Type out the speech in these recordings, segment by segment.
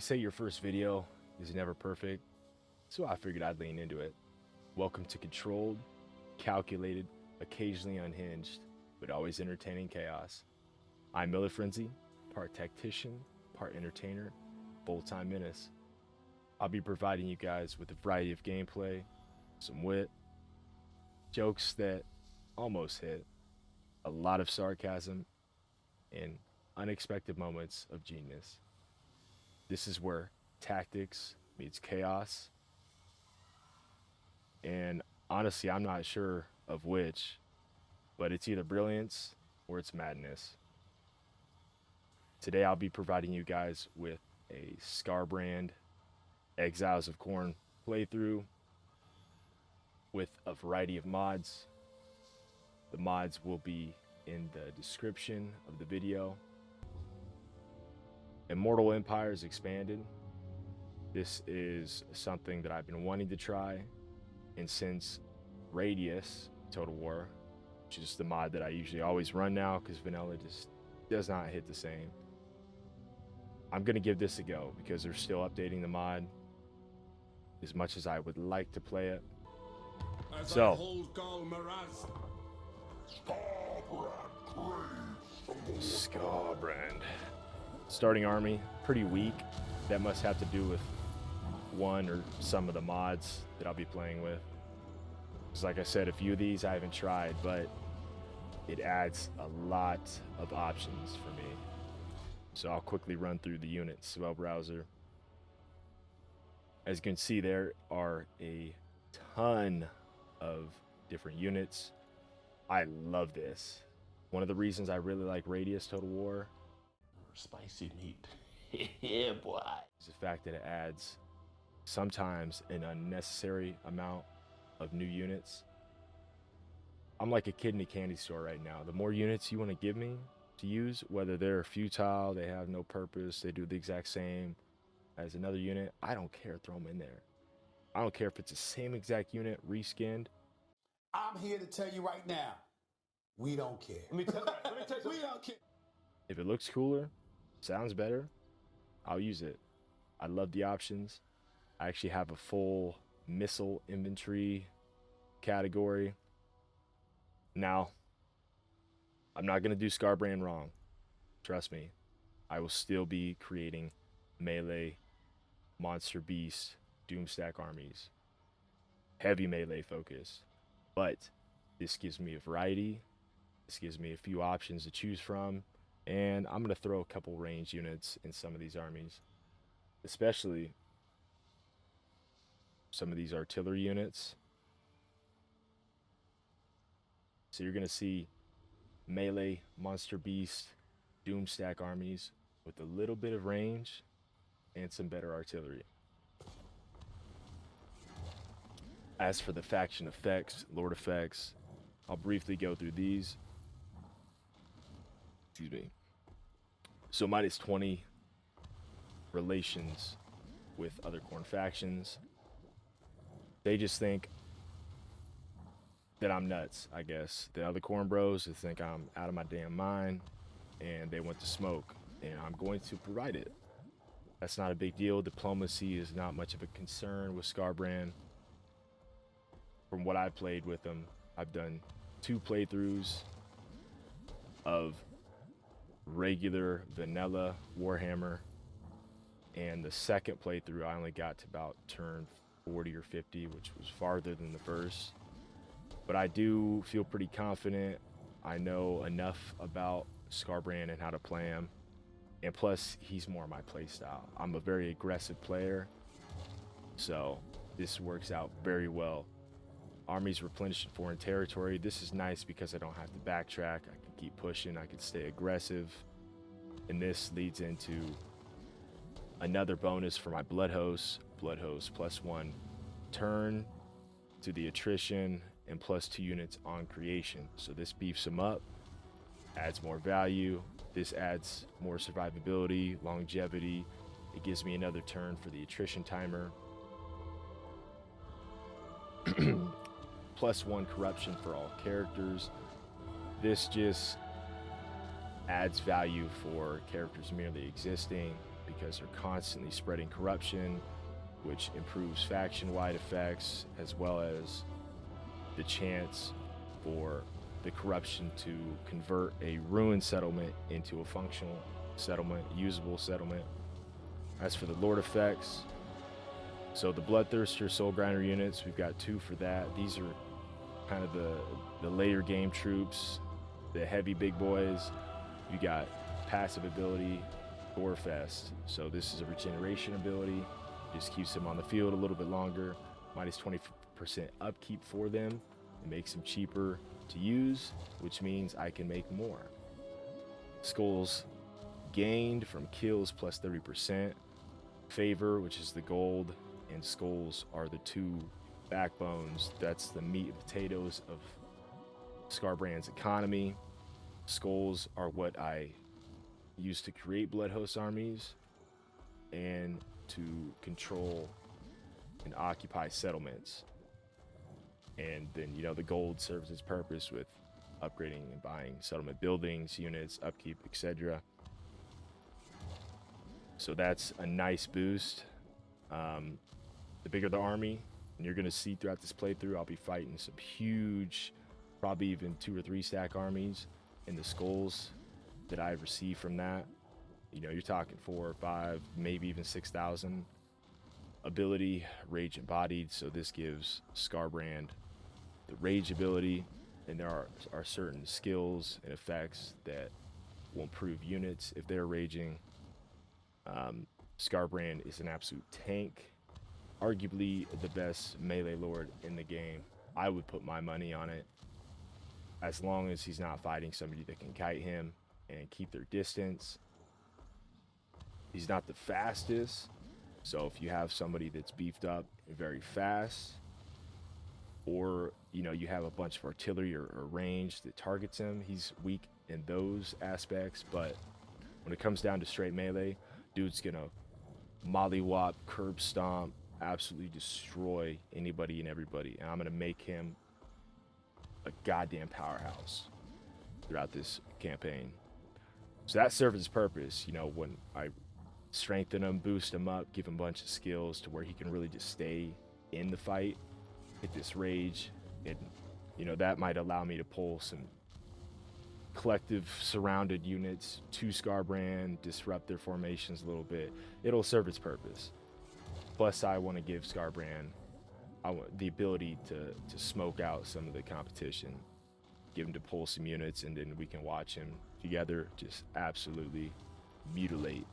say your first video is never perfect, so I figured I'd lean into it. Welcome to controlled, calculated, occasionally unhinged, but always entertaining chaos. I'm Miller Frenzy, part tactician, part entertainer, full-time menace. I'll be providing you guys with a variety of gameplay, some wit, jokes that almost hit, a lot of sarcasm, and unexpected moments of genius. This is where tactics meets chaos, and honestly, I'm not sure of which, but it's either brilliance or it's madness. Today, I'll be providing you guys with a Skarbrand Exiles of Khorne playthrough with a variety of mods. The mods will be in the description of the video. Immortal Empires Expanded. This is something that I've been wanting to try, and since Radius Total War, which is the mod that I usually always run now because vanilla just does not hit the same, I'm gonna give this a go because they're still updating the mod as much as I would like to play it. So, Skarbrand. Starting army, pretty weak. That must have to do with one or some of the mods that I'll be playing with. Because like I said, a few of these I haven't tried, but it adds a lot of options for me. So I'll quickly run through the units, spell browser. As you can see, there are a ton of different units. I love this. One of the reasons I really like Radius Total War, spicy meat. Yeah, boy. is the fact that it adds sometimes an unnecessary amount of new units. I'm like a kid in a candy store right now. The more units you want to give me to use, whether they're futile, they have no purpose, they do the exact same as another unit, I don't care, throw them in there. I don't care if it's the same exact unit, reskinned. I'm here to tell you right now, we don't care. Let me tell you. We don't care. If it looks cooler, sounds better, I'll use it. I love the options. I actually have a full missile inventory category. Now, I'm not going to do Skarbrand wrong. Trust me. I will still be creating melee, monster beast, doomstack armies. Heavy melee focus. But this gives me a variety. This gives me a few options to choose from. And I'm going to throw a couple range units in some of these armies. Especially some of these artillery units. So you're going to see melee, monster beast, doomstack armies with a little bit of range and some better artillery. As for the faction effects, lord effects, I'll briefly go through these. Excuse me. So minus 20 relations with other Khorne factions. They just think that I'm nuts, I guess. The other Khorne bros they think I'm out of my damn mind and they want to smoke, and I'm going to provide it. That's not a big deal. Diplomacy is not much of a concern with Skarbrand. From what I've played with them, I've done 2 playthroughs of regular vanilla Warhammer, and the second playthrough I only got to about turn 40 or 50, which was farther than the first. But I do feel pretty confident. I know enough about Skarbrand and how to play him, and plus he's more my playstyle. I'm a very aggressive player, so this works out very well. Armies replenish in foreign territory. This is nice because I don't have to backtrack. I can keep pushing. I can stay aggressive. And this leads into another bonus for my blood host. Blood host +1 turn to the attrition and +2 units on creation. So this beefs them up, adds more value. This adds more survivability, longevity. It gives me another turn for the attrition timer. +1 corruption for all characters. This just adds value for characters merely existing. because they're constantly spreading corruption, which improves faction-wide effects, as well as the chance for the corruption to convert a ruined settlement into a functional settlement, usable settlement. As for the Lord effects, so the Bloodthirster Soul Grinder units, we've got 2 for that. These are kind of the later game troops, the heavy big boys. You got passive ability, Gorefest. So this is a regeneration ability. Just keeps them on the field a little bit longer. Minus 20% upkeep for them. It makes them cheaper to use, which means I can make more. Skulls gained from kills plus 30%. Favor, which is the gold, and skulls are the 2 backbones. That's the meat and potatoes of Skarbrand's economy. Skulls are what I use to create blood host armies and to control and occupy settlements. And then, you know, the gold serves its purpose with upgrading and buying settlement buildings, units, upkeep, etc. So that's a nice boost. The bigger the army, and you're going to see throughout this playthrough, I'll be fighting some huge, probably even 2 or 3 stack armies. And the skulls that I receive from that, you know, you're talking 4 or 5, maybe even 6,000 ability, rage embodied. So this gives Skarbrand the rage ability, and there are certain skills and effects that will improve units if they're raging. Skarbrand is an absolute tank, arguably the best melee lord in the game. I would put my money on it, as long as he's not fighting somebody that can kite him and keep their distance. He's not the fastest, so if you have somebody that's beefed up and very fast, or you know, you have a bunch of artillery or range that targets him, he's weak in those aspects. But when it comes down to straight melee, dude's gonna mollywop, curb stomp, absolutely destroy anybody and everybody, and I'm gonna make him a goddamn powerhouse throughout this campaign. So that serves its purpose, you know, when I strengthen him, boost him up, give him a bunch of skills to where he can really just stay in the fight, hit this rage, and you know, that might allow me to pull some collective surrounded units to Skarbrand, disrupt their formations a little bit. It'll serve its purpose. Plus, I want to give Skarbrand the ability to smoke out some of the competition, give him to pull some units, and then we can watch him together just absolutely mutilate.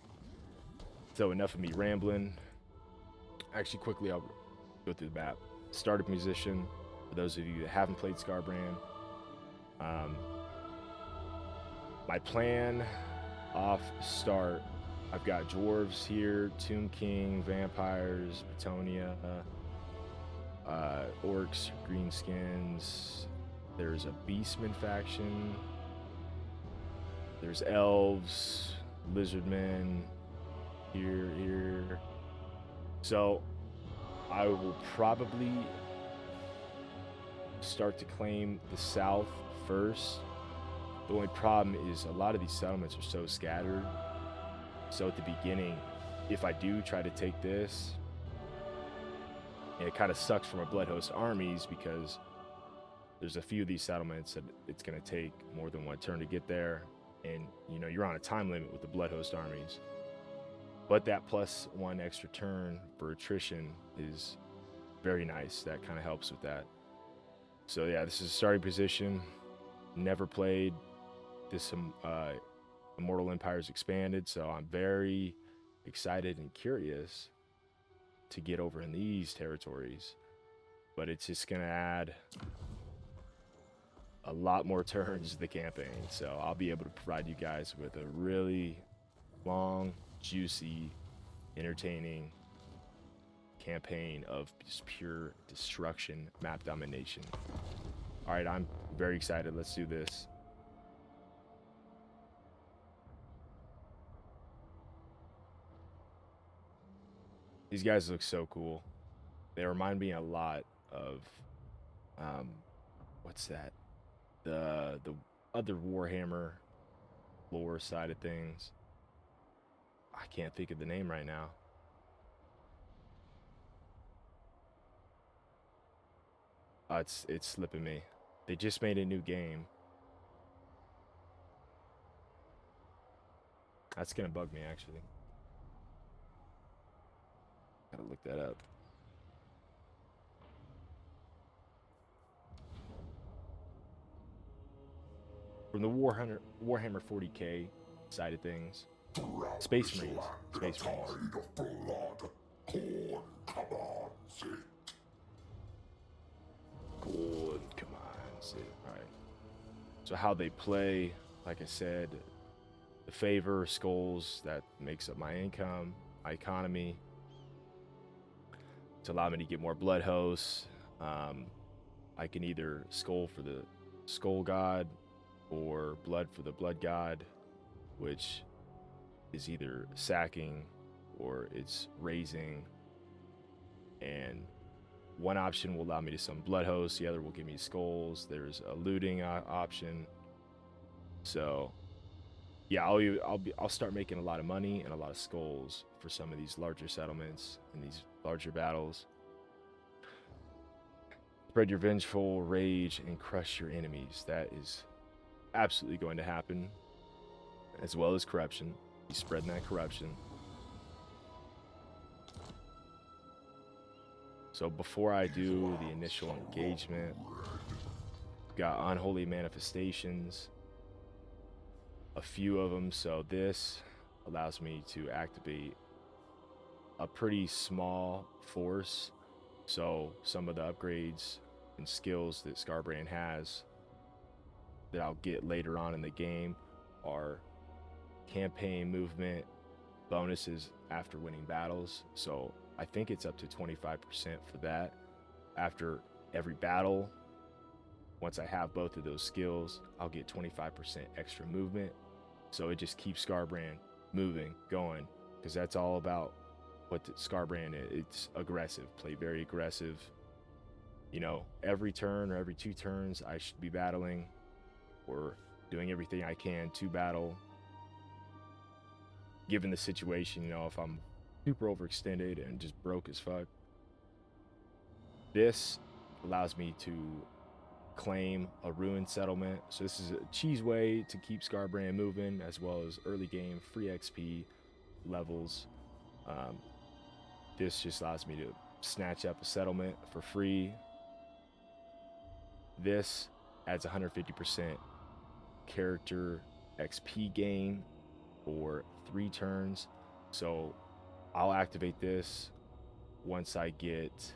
So enough of me rambling. Actually, quickly, I'll go through the map. Starting position, for those of you that haven't played Skarbrand. My plan off start, I've got dwarves here, Tomb King, vampires, Bretonia, orcs, greenskins. There's a beastman faction. There's elves, lizardmen, here. So I will probably start to claim the south first. The only problem is a lot of these settlements are so scattered. So at the beginning, if I do try to take this, and it kind of sucks for my blood host armies because there's a few of these settlements that it's going to take more than 1 turn to get there, and you know, you're on a time limit with the blood host armies. But that +1 extra turn for attrition is very nice. That kind of helps with that. So yeah, this is a starting position. Never played this Immortal Empires Expanded, so I'm very excited and curious to get over in these territories. But it's just gonna add a lot more turns to the campaign, so I'll be able to provide you guys with a really long, juicy, entertaining campaign of just pure destruction, map domination. All right, I'm very excited. Let's do this. These guys look so cool. They remind me a lot of what's that? The other Warhammer lore side of things. I can't think of the name right now. It's slipping me. They just made a new game. That's gonna bug me, actually. Gotta look that up. From the Warhammer 40K side of things, Space Marines. Space Marines. Khorne commands it. Right. So how they play, like I said, the favor, skulls, that makes up my income, my economy. To allow me to get more blood hosts. I can either skull for the skull god or blood for the blood god, which is either sacking or it's raising. And one option will allow me to summon blood hosts, the other will give me skulls. There's a looting option. So yeah, I'll start making a lot of money and a lot of skulls for some of these larger settlements and these larger battles. Spread your vengeful rage and crush your enemies. That is absolutely going to happen, as well as corruption. He's spreading that corruption. So before I do the initial engagement, got unholy manifestations, a few of them. So this allows me to activate a pretty small force. So some of the upgrades and skills that Skarbrand has that I'll get later on in the game are campaign movement bonuses after winning battles. So I think it's up to 25% for that after every battle. Once I have both of those skills, I'll get 25% extra movement. So it just keeps Skarbrand moving, going, because that's all about what Skarbrand is. It's aggressive, play very aggressive. You know, every turn or every 2 turns, I should be battling or doing everything I can to battle. Given the situation, you know, if I'm super overextended and just broke as fuck, this allows me to claim a ruined settlement. So this is a cheese way to keep Skarbrand moving, as well as early game free XP levels. This just allows me to snatch up a settlement for free. This adds 150% character XP gain for 3 turns. So I'll activate this once I get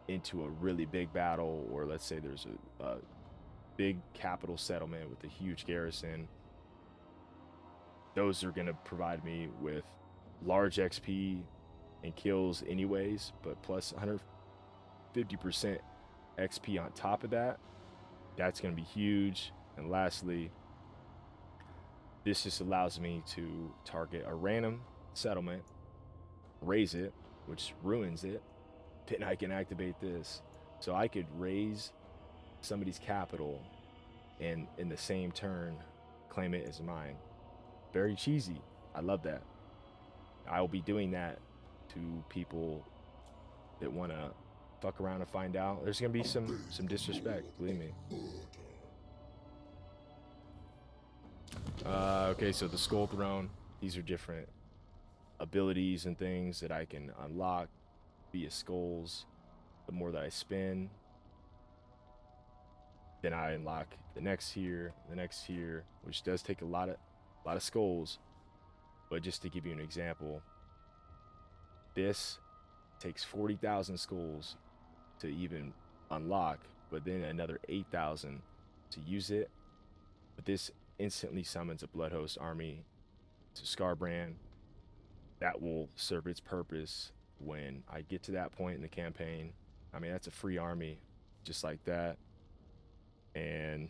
into a really big battle, or let's say there's a big capital settlement with a huge garrison. Those are going to provide me with large XP and kills anyways, but plus 150% XP on top of that. That's going to be huge. And lastly, this just allows me to target a random settlement, raise it, which ruins it. Then I can activate this. So I could raise somebody's capital and in the same turn claim it as mine. Very cheesy. I love that. I'll be doing that to people that want to fuck around and find out. There's gonna be some disrespect, believe me. Okay, so the Skull Throne, these are different abilities and things that I can unlock via skulls. The more that I spin, then I unlock the next tier, which does take a lot of skulls. But just to give you an example, this takes 40,000 skulls to even unlock, but then another 8,000 to use it. But this instantly summons a Blood Host army to Skarbrand. That will serve its purpose when I get to that point in the campaign. I mean, that's a free army just like that. And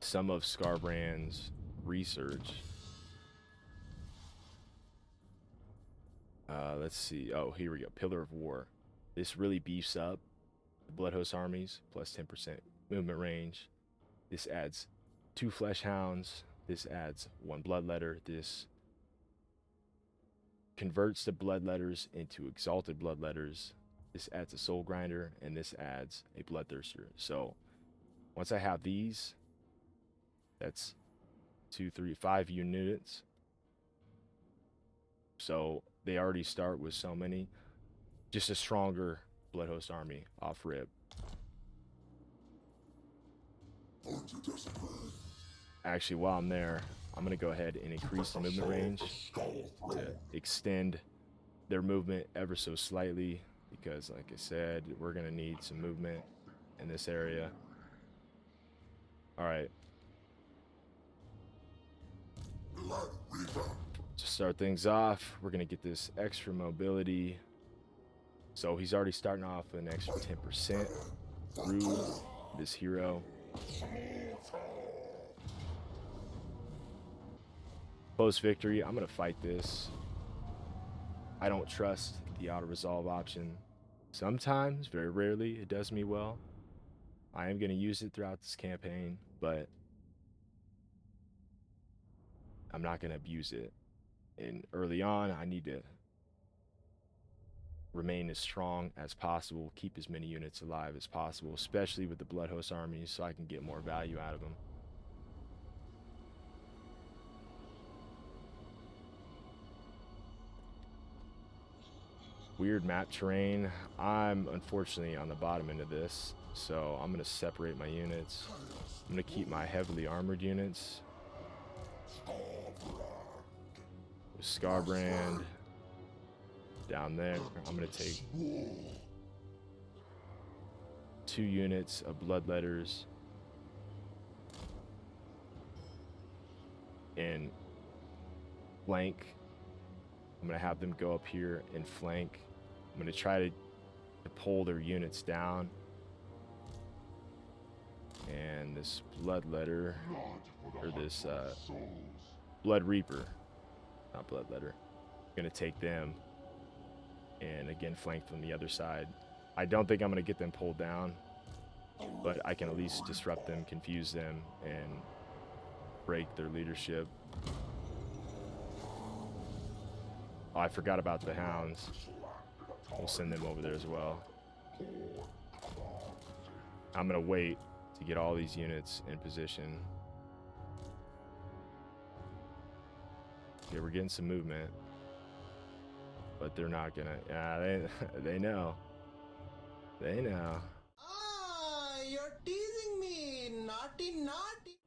some of Skarbrand's research, let's see. Oh, here we go. Pillar of War. This really beefs up the Blood Host armies, plus 10% movement range. This adds 2 Flesh Hounds. This adds 1 bloodletter. This converts the bloodletters into exalted bloodletters. This adds a soul grinder, and this adds a bloodthirster. So once I have these, that's 2, 3, 5 units. So they already start with so many. Just a stronger Bloodhost army off rip. Actually, while I'm there, I'm going to go ahead and increase the movement range to extend their movement ever so slightly, because like I said, we're going to need some movement in this area. All right. To start things off, we're going to get this extra mobility. So he's already starting off with an extra 10% through this hero. Post victory, I'm going to fight this. I don't trust the auto resolve option. Sometimes, very rarely, it does me well. I am going to use it throughout this campaign, but I'm not going to abuse it. And early on, I need to remain as strong as possible, keep as many units alive as possible, especially with the Bloodhost armies, so I can get more value out of them. Weird map terrain. I'm unfortunately on the bottom end of this, so I'm going to separate my units. I'm going to keep my heavily armored units with Skarbrand down there. I'm going to take 2 units of Bloodletters and flank. I'm going to have them go up here and flank. I'm going to try to pull their units down. And this Bloodletter, or this Blood Reaper, not Bloodletter, I'm going to take them and again flank from the other side. I don't think I'm going to get them pulled down, but I can at least disrupt them, confuse them, and break their leadership. Oh, I forgot about the hounds. We'll send them over there as well. I'm going to wait to get all these units in position. Okay, we're getting some movement, but they're not going to... Yeah, they know. They know. Ah, you're teasing me. Naughty, naughty.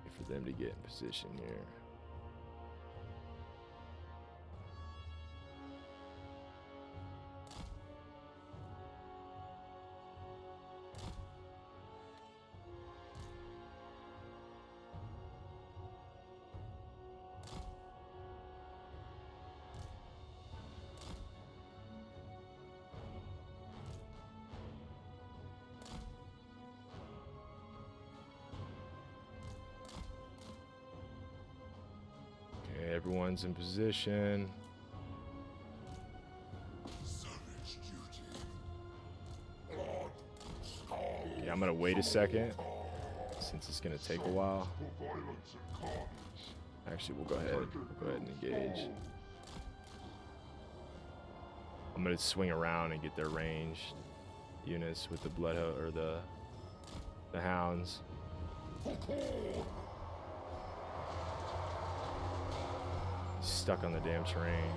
Wait for them to get in position here. Everyone's in position. Okay, I'm gonna wait a second since it's gonna take a while. Actually, we'll go ahead and engage. I'm gonna swing around and get their ranged units with the or the hounds. Stuck on the damn terrain.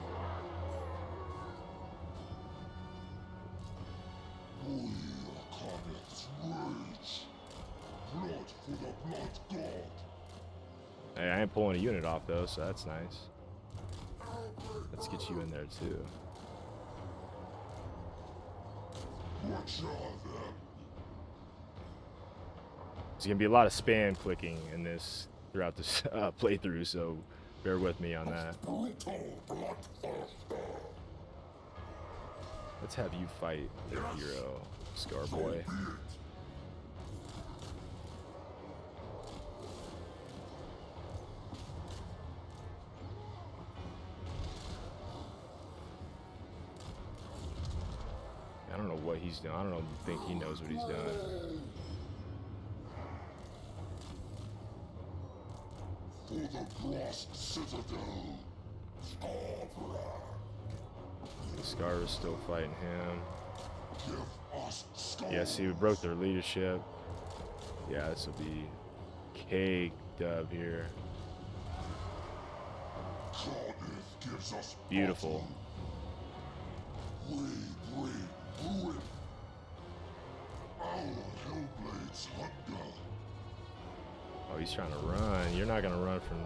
Hey, I ain't pulling a unit off though, so that's nice. Let's get you in there too. There's gonna be a lot of spam clicking in this throughout this playthrough, so bear with me on that. Let's have you fight their hero, Scarboy. I don't know what he's doing. I don't think he knows what he's doing. Scar is still fighting him. Yeah, see, we broke their leadership. Yeah, this will be cake dub here. Beautiful. Oh, he's trying to run. You're not gonna run from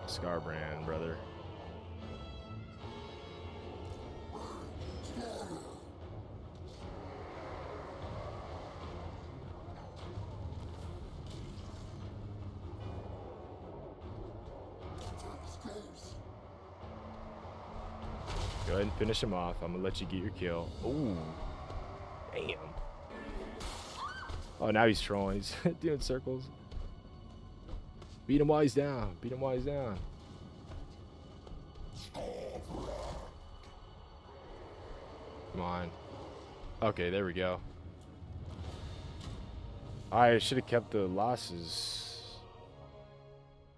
Skarbrand, brother. Go ahead and finish him off. I'm gonna let you get your kill. Ooh, damn. Oh, now he's trolling. He's doing circles. Beat him while he's down. Beat him while he's down. Come on. Okay, there we go. I should have kept the losses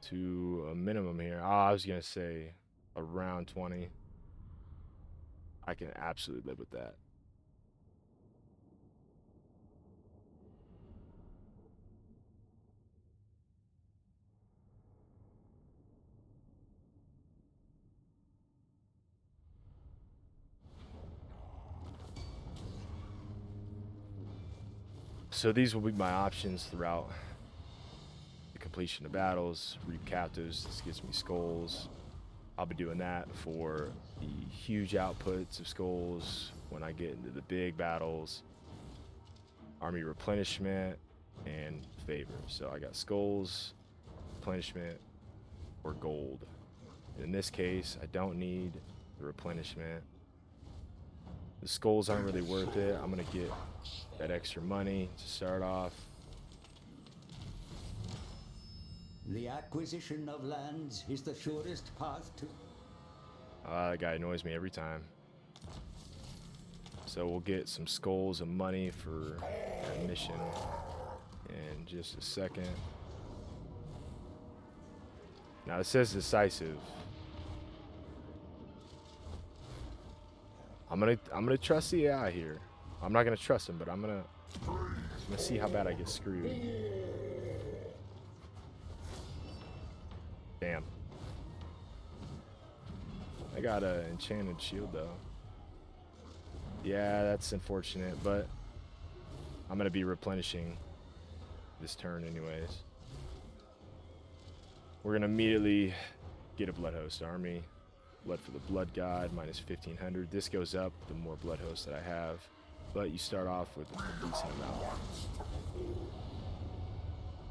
to a minimum here. Oh, I was gonna say around 20. I can absolutely live with that. So these will be my options throughout the completion of battles. Reap captives, this gives me skulls. I'll be doing that for the huge outputs of skulls when I get into the big battles. Army replenishment and favor. So I got skulls, replenishment, or gold. In this case, I don't need the replenishment. The skulls aren't really worth it. I'm gonna get that extra money to start off. The acquisition of lands is the surest path to... That guy annoys me every time. So we'll get some skulls and money for that mission in just a second. Now it says decisive. I'm gonna trust the AI here. I'm not gonna trust him, but I'm gonna see how bad I get screwed. Damn. I got an enchanted shield though. Yeah, that's unfortunate, but I'm gonna be replenishing this turn anyways. We're gonna immediately get a blood host army. Blood for the blood god, minus 1500. This goes up the more blood hosts that I have, but you start off with a decent amount.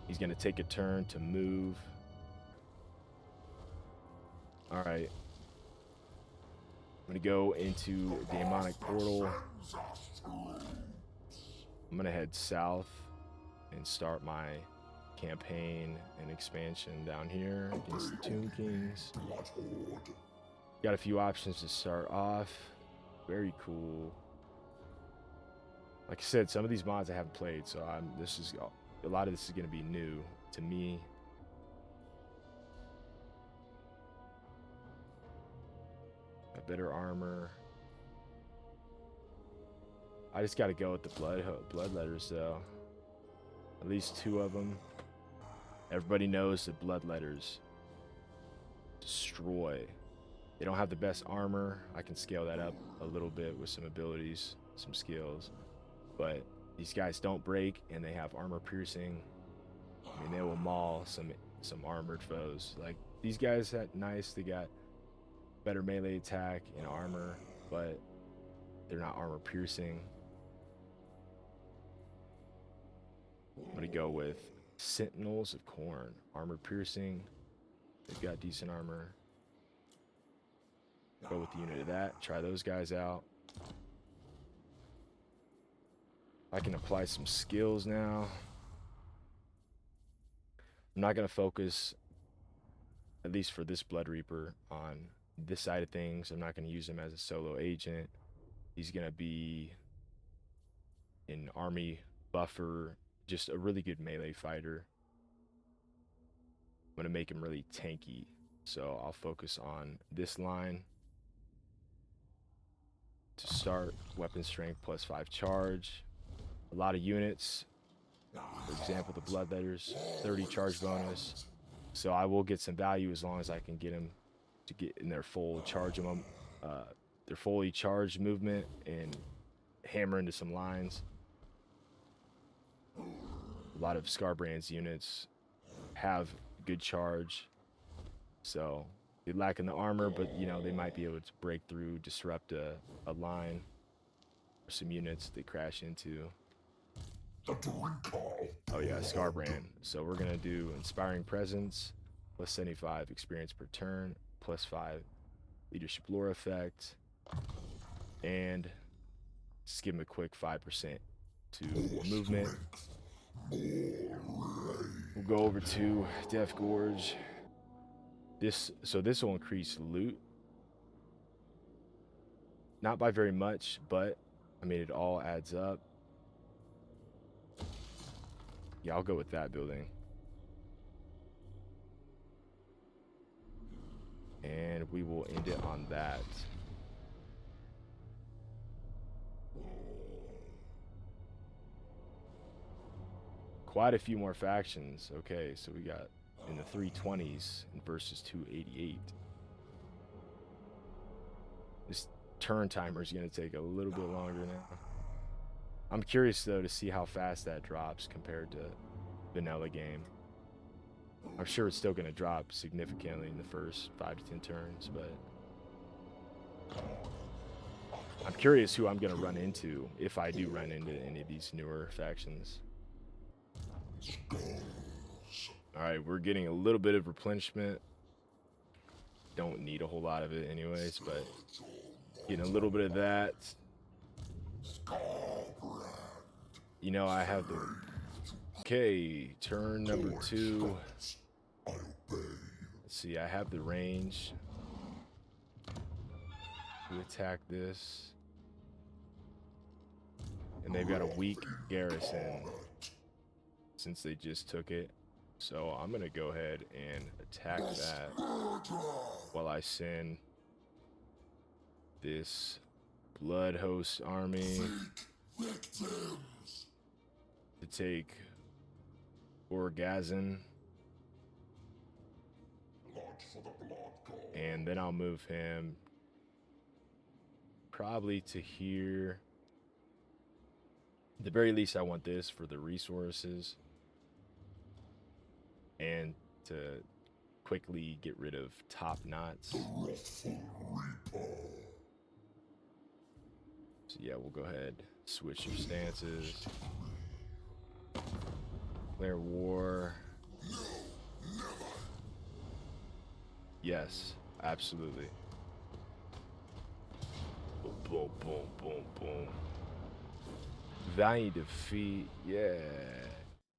He's gonna take a turn to move. All right. I'm gonna go into the demonic portal. I'm gonna head south and start my campaign and expansion down here against the Tomb Kings. Got a few options to start off. Very cool. Like I said, some of these mods I haven't played, so a lot of this is gonna be new to me. A better armor. I just gotta go with the bloodletters though. At least 2 of them. Everybody knows the bloodletters destroy. They don't have the best armor. I can scale that up a little bit with some abilities, some skills. But these guys don't break, and they have armor piercing. I mean, they will maul some armored foes. Like, these guys are nice. They got better melee attack and armor, but they're not armor piercing. I'm gonna go with Sentinels of Khorne. Armor piercing. They've got decent armor. Go with the unit of that. Try those guys out. I can apply some skills now. I'm not gonna focus, at least for this Blood Reaper, on this side of things. I'm not gonna use him as a solo agent. He's gonna be an army buffer, just a really good melee fighter. going to make him really tanky. So I'll focus on this line to start. Weapon strength plus 5 charge. A lot of units. For example, the Bloodletters, 30 charge bonus. So I will get some value as long as I can get them to get in their full charge of them, their fully charged movement, and hammer into some lines. A lot of Skarbrand's units have good charge, so they're lacking the armor, but you know, they might be able to break through, disrupt a line or some units they crash into. Oh yeah, Skarbrand. So we're gonna do Inspiring Presence, plus 75 experience per turn, plus 5 leadership lore effect, and just give him a quick 5% to movement. We'll go over to Death Gorge. This will increase loot. Not by very much, but I mean, it all adds up. Yeah, I'll go with that building. And we will end it on that. Quite a few more factions. Okay, so we got in the 320s versus 288. This turn timer is going to take a little bit longer now. I'm curious though to see how fast that drops compared to vanilla game. I'm sure it's still going to drop significantly in the first 5 to 10 turns, but I'm curious who I'm going to run into if I do run into any of these newer factions. All right, we're getting a little bit of replenishment. Don't need a whole lot of it anyways, but getting a little bit of that. You know, I have the... Okay, turn number 2. Let's see, I have the range to attack this. And they've got a weak garrison since they just took it. So I'm going to go ahead and attack that while I send this Blood Host army to take Orgazon. And then I'll move him probably to here. At the very least, I want this for the resources and to quickly get rid of top knots. So yeah, we'll go ahead, switch your stances. Declare war. Yes, absolutely. Boom, boom, boom, boom, boom. Valiant defeat, yeah.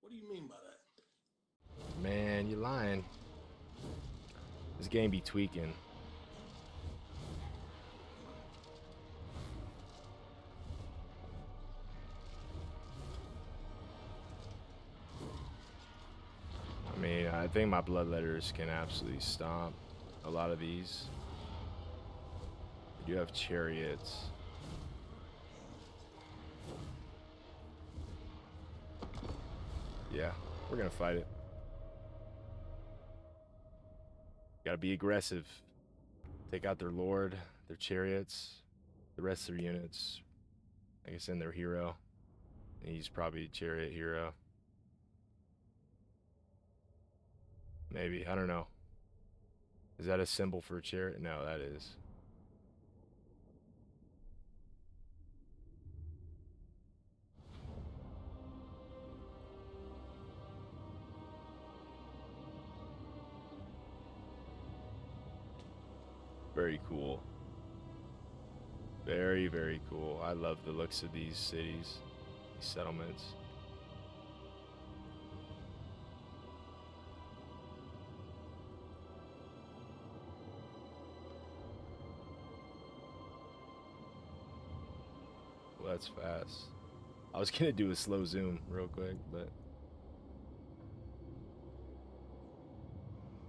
What do you mean by that? Man, you're lying. This game be tweaking. I mean, I think my Bloodletters can absolutely stomp a lot of these. You have chariots. Yeah, we're gonna fight it. Gotta be aggressive. Take out their lord, their chariots, the rest of their units. I guess, and their hero. He's probably a chariot hero. Maybe, I don't know. Is that a symbol for a chariot? No, that is. Very cool. Very, very cool. I love the looks of these cities, these settlements. Well, that's fast. I was gonna do a slow zoom real quick, but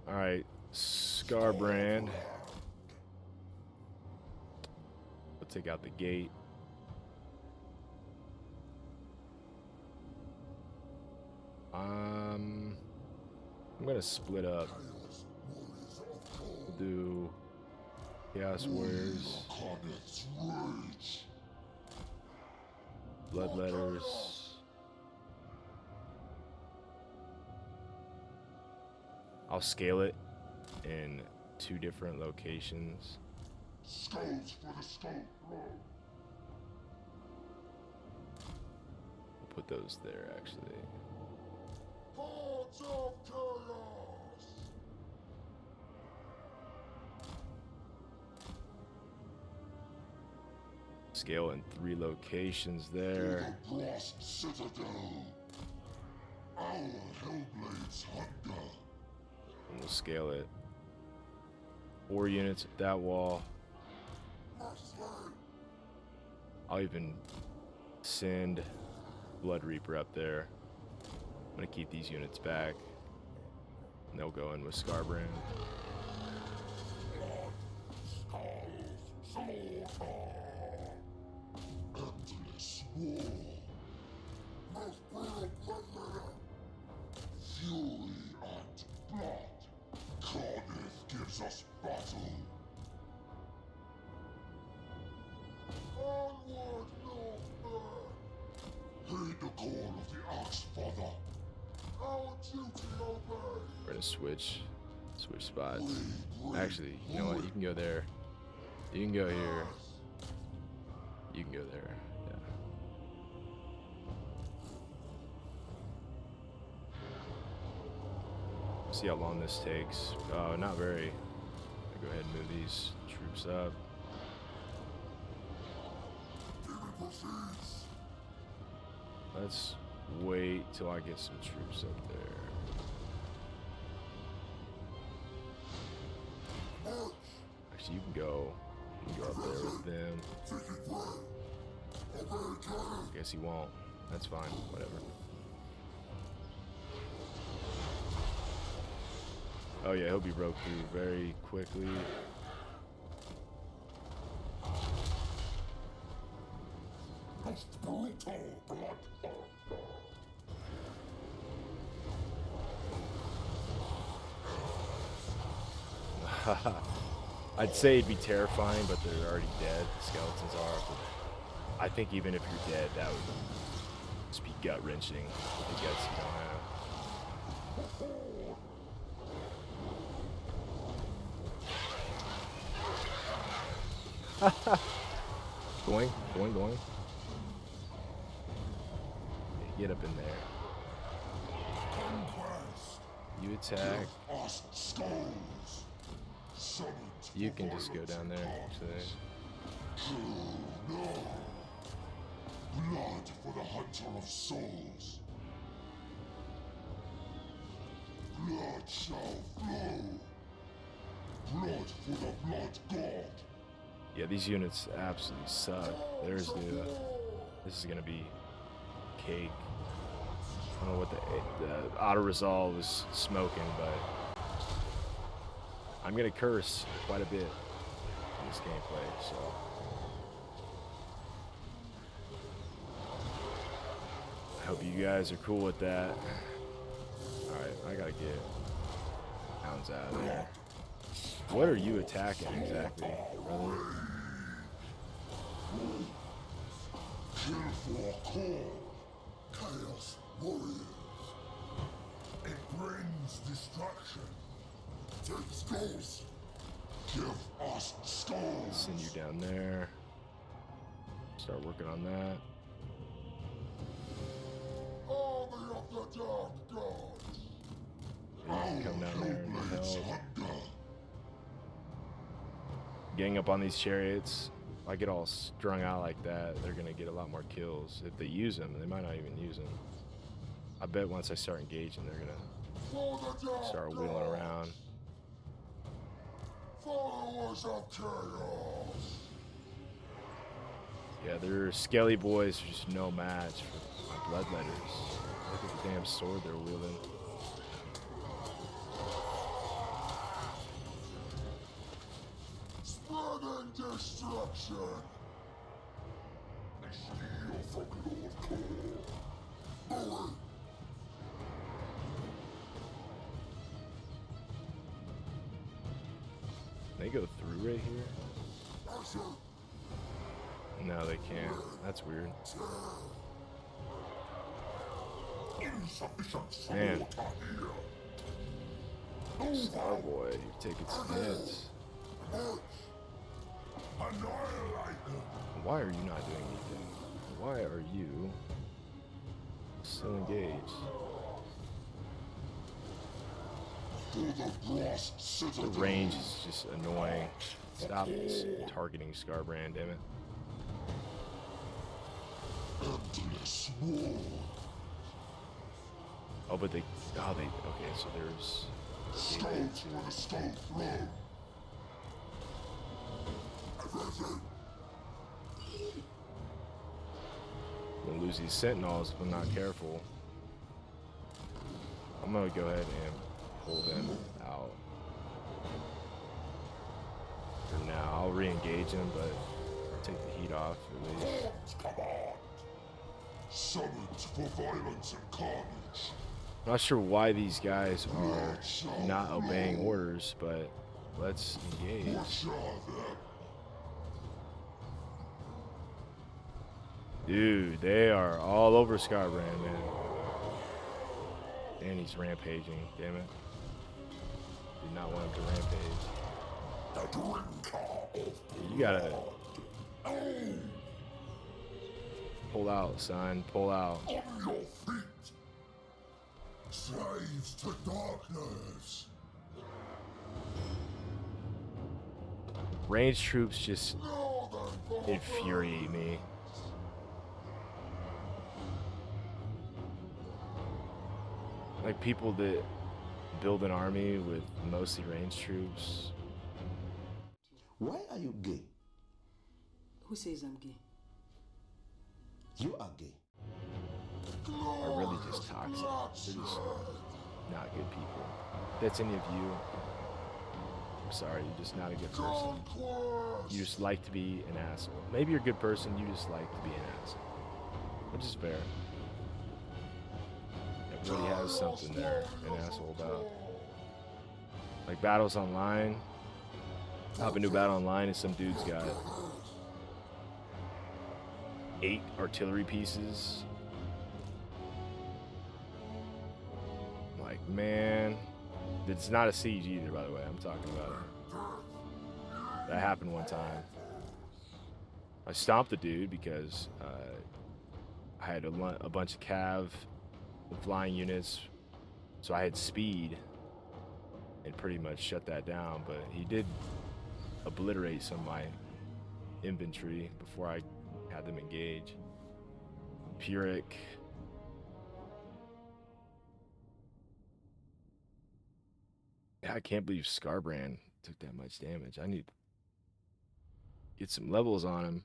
All right, Skarbrand. We'll take out the gate. I'm gonna split up. We'll do Chaos Warriors, Bloodletters. I'll scale it in 2 different locations. Skulls for the skull. We'll put those there actually. Hordes of chaos. Scale in 3 locations there. The Blast Citadel. Our Hellblades hunger. And we'll scale it 4 units at that wall. I'll even send Blood Reaper up there. I'm gonna keep these units back. And they'll go in with Skarbrand. Endless war. Most brutal bloodletter. Fury and blood. Khorne-themed gives us battle. Onward, Northmen! Heed the call of the Axe Father. Our duty obey. We're gonna switch spots. Actually, you know what? You can go there. You can go here. You can go there. Yeah. See how long this takes. Oh, not very. I'll go ahead and move these troops up. Let's wait till I get some troops up there. Actually, you can go up there with them. Guess he won't. That's fine. Whatever. Oh yeah, he'll be broke through very quickly. I'd say it'd be terrifying, but they're already dead. The skeletons are. But I think even if you're dead, that would just be gut-wrenching. The guts you don't have. Going. Get up in there. You attack. You can just go down there, actually. Blood for the hunter of souls. Blood shall flow. Blood for the blood god. Yeah, these units absolutely suck. There's the. This is gonna be cake. I don't know what the auto resolve was smoking, but I'm gonna curse quite a bit in this gameplay, so. I hope you guys are cool with that. Alright, I gotta get hounds out of there. What are you attacking exactly, brother? Kill for Khorne. Chaos warriors. It brings destruction. Take skulls. Give us skulls. Send you down there. Start working on that. Army of the dark gods. You can come down there and help. Gang up on these chariots. If I get all strung out like that, they're gonna get a lot more kills. If they use them, they might not even use them. I bet once I start engaging, they're gonna start wheeling around. Followers of chaos. Yeah, their skelly boys are just no match for my bloodletters. Look at the damn sword they're wielding. destruction! Steal from Lord Khorne. They go through right here? No, they can't. That's weird. Man. Starboy, you're taking some hits. Why are you not doing anything? Why are you still engaged? The range is just annoying. Stop targeting Skarbrand, damn it. Oh, but they, okay, so there's... I'm gonna lose these sentinels if I'm not careful. I'm gonna go ahead and pull them out. For now, I'll re-engage them, but take the heat off at least. Summoned for violence and carnage. I'm not sure why these guys are not obeying orders, but let's engage. Dude, they are all over Skarbrand, man. And he's rampaging, damn it. Did not want him to rampage. You gotta pull out, son. Pull out. On your feet. Slaves to darkness. Ranged troops just infuriate me. Like people that build an army with mostly ranged troops. Why are you gay? Who says I'm gay? You are gay. Are really just toxic. They're just not good people. If that's any of you, I'm sorry, you're just not a good person. You just like to be an asshole. Maybe you're a good person, you just like to be an asshole. Which is fair. Everybody has something they're an asshole about. Like battles online. Hop into a battle online and some dude's got 8 artillery pieces. Like, man, it's not a siege either, by the way. I'm talking about it. That happened one time. I stomped the dude because I had a bunch of cav flying units, so I had speed and pretty much shut that down. But he did obliterate some of my infantry before I had them engage. Pyrrhic. Yeah, I can't believe Skarbrand took that much damage. I need to get some levels on him.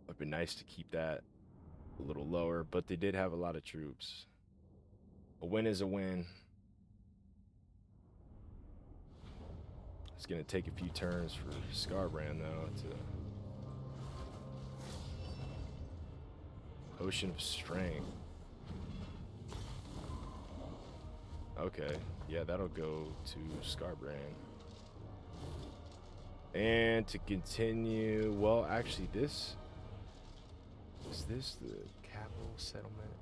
It'd be nice to keep that a little lower, but they did have a lot of troops. A win is a win. It's gonna take a few turns for Skarbrand though to Ocean of Strength. Okay, yeah, that'll go to Skarbrand. And to continue, well, actually, is this the capital settlement?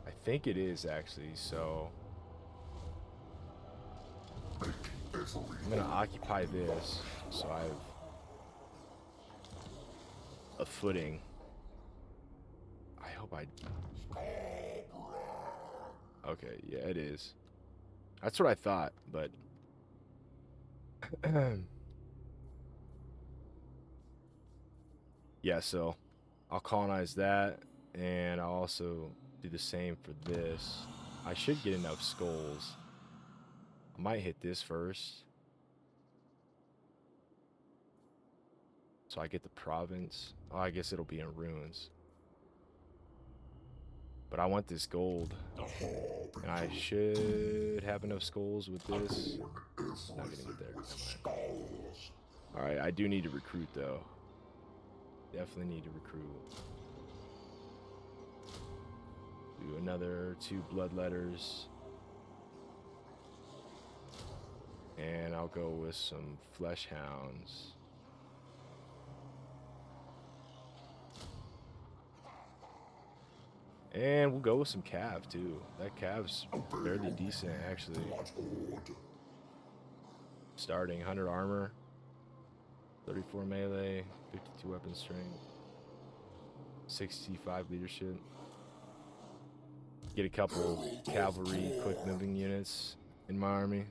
I think it is actually, so I'm gonna occupy this, so I have a footing. I hope I... Okay, yeah, it is. That's what I thought, but... yeah, so I'll colonize that, and I'll also do the same for this. I should get enough skulls. I might hit this first. So I get the province. Oh, I guess it'll be in ruins. But I want this gold. And I should have enough skulls with this. Not gonna get there. Alright, I do need to recruit though. Definitely need to recruit. Do another 2 bloodletters. And I'll go with some flesh hounds. And we'll go with some cav too. That cav's fairly decent actually. Starting 100 armor, 34 melee, 52 weapon strength, 65 leadership. Get a couple cavalry quick moving units in my army.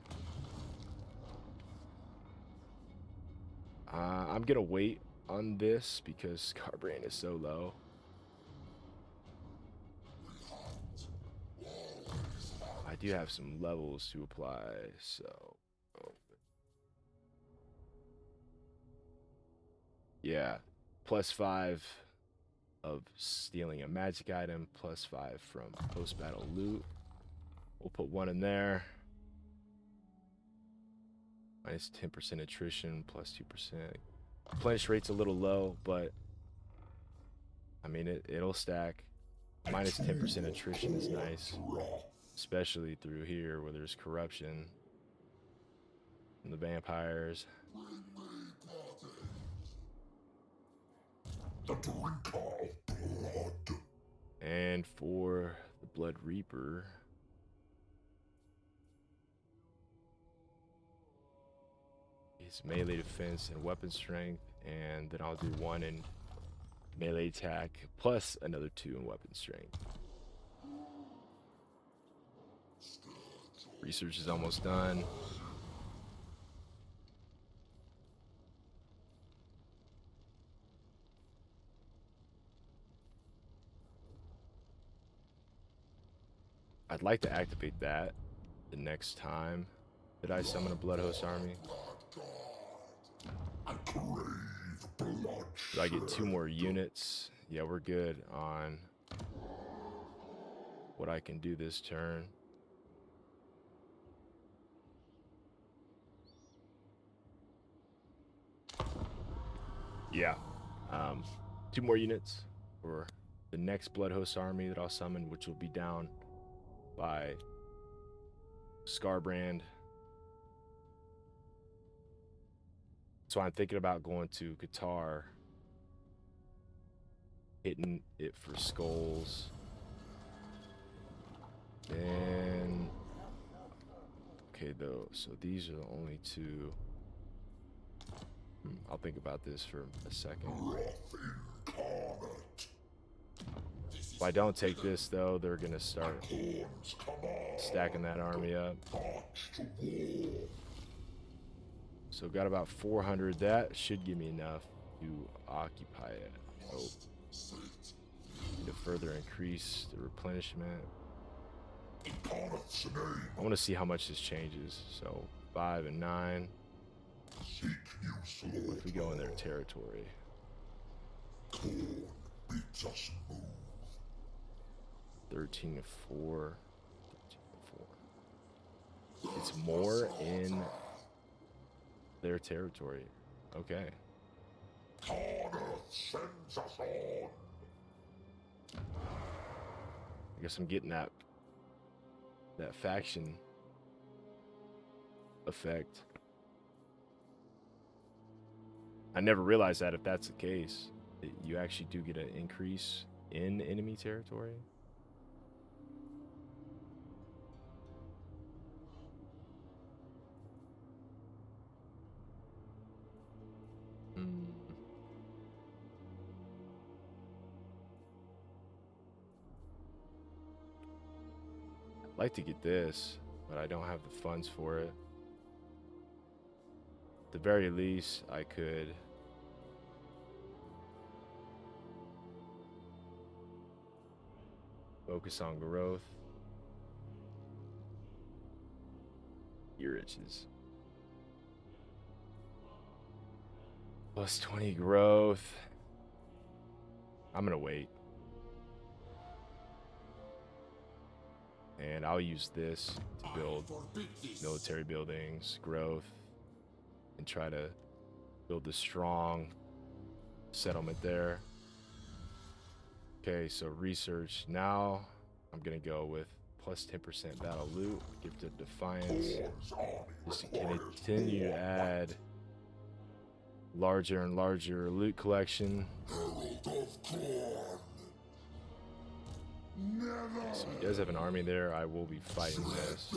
I'm gonna wait on this because Skarbrand is so low. I do have some levels to apply, so yeah, +5 of stealing a magic item, +5 from post-battle loot. We'll put 1 in there. Minus 10% attrition, +2%. Replenish rate's a little low, but I mean it'll stack. Minus 10% attrition is nice, especially through here where there's corruption from the vampires. The drinker of blood. And for the Blood Reaper, his melee defense and weapon strength, and then I'll do 1 in melee attack plus another 2 in weapon strength. Research is almost done. I'd like to activate that the next time that I summon a Bloodhost army. I crave blood. Do I get 2 more units? Yeah, we're good on what I can do this turn. Yeah, 2 more units for the next Bloodhost army that I'll summon, which will be down by Skarbrand. So I'm thinking about going to Qatar, hitting it for skulls. Then, okay though, so these are the only 2. I'll think about this for a second. If I don't take this though, they're gonna start stacking that army up. So got about 400. That should give me enough to occupy it. I hope. To further increase the replenishment. I want to see how much this changes. So 5 and 9. What if we go in their territory? Khorne beats us move. 13 to 4. 13 to 4. It's more in their territory. Okay. Sends us on. I guess I'm getting that faction effect. I never realized that if that's the case, that you actually do get an increase in enemy territory. I'd like to get this, but I don't have the funds for it. At the very least, I could focus on growth. Ear itches. Plus 20 growth. I'm gonna wait. and I'll use this to build military buildings, growth, and try to build a strong settlement there. Okay, so research. Now I'm gonna go with plus 10% battle loot, gift of defiance, just to continue to add larger and larger loot collection. So he does have an army there. I will be fighting this.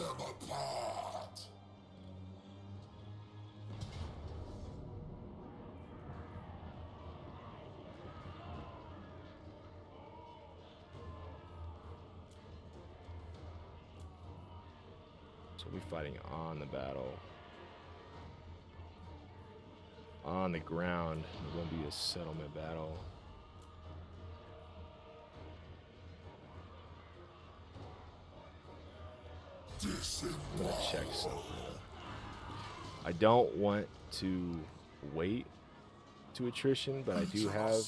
So we'll be fighting on the battle. On the ground, it won't be a settlement battle. I'm gonna check something. I don't want to wait to attrition, but I do have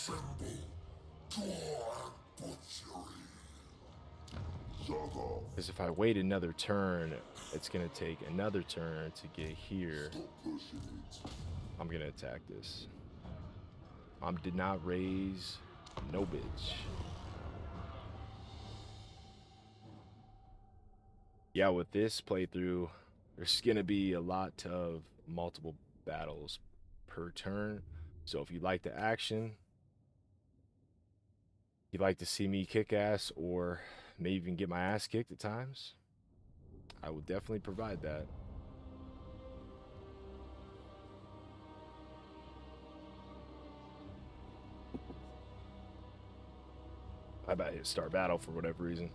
because if I wait another turn, it's gonna take another turn to get here. I'm gonna attack this. Did not raise, no bitch. Yeah, with this playthrough, there's gonna be a lot of multiple battles per turn. So if you like the action, you'd like to see me kick ass or maybe even get my ass kicked at times, I will definitely provide that. I about to start battle for whatever reason.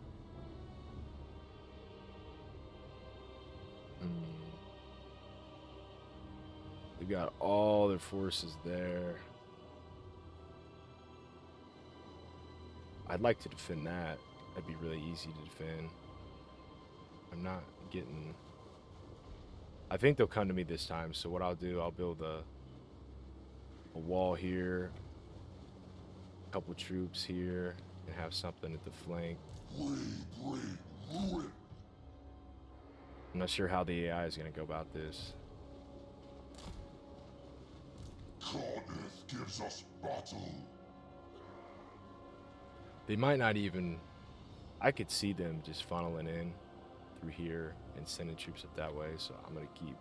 They've got all their forces there. I'd like to defend that. That'd be really easy to defend. I'm not getting... I think they'll come to me this time, so what I'll do, I'll build a wall here, a couple troops here, and have something at the flank. I'm not sure how the AI is going to go about this. Khorne gives us battle. They might not even... I could see them just funneling in through here and sending troops up that way, so I'm going to keep...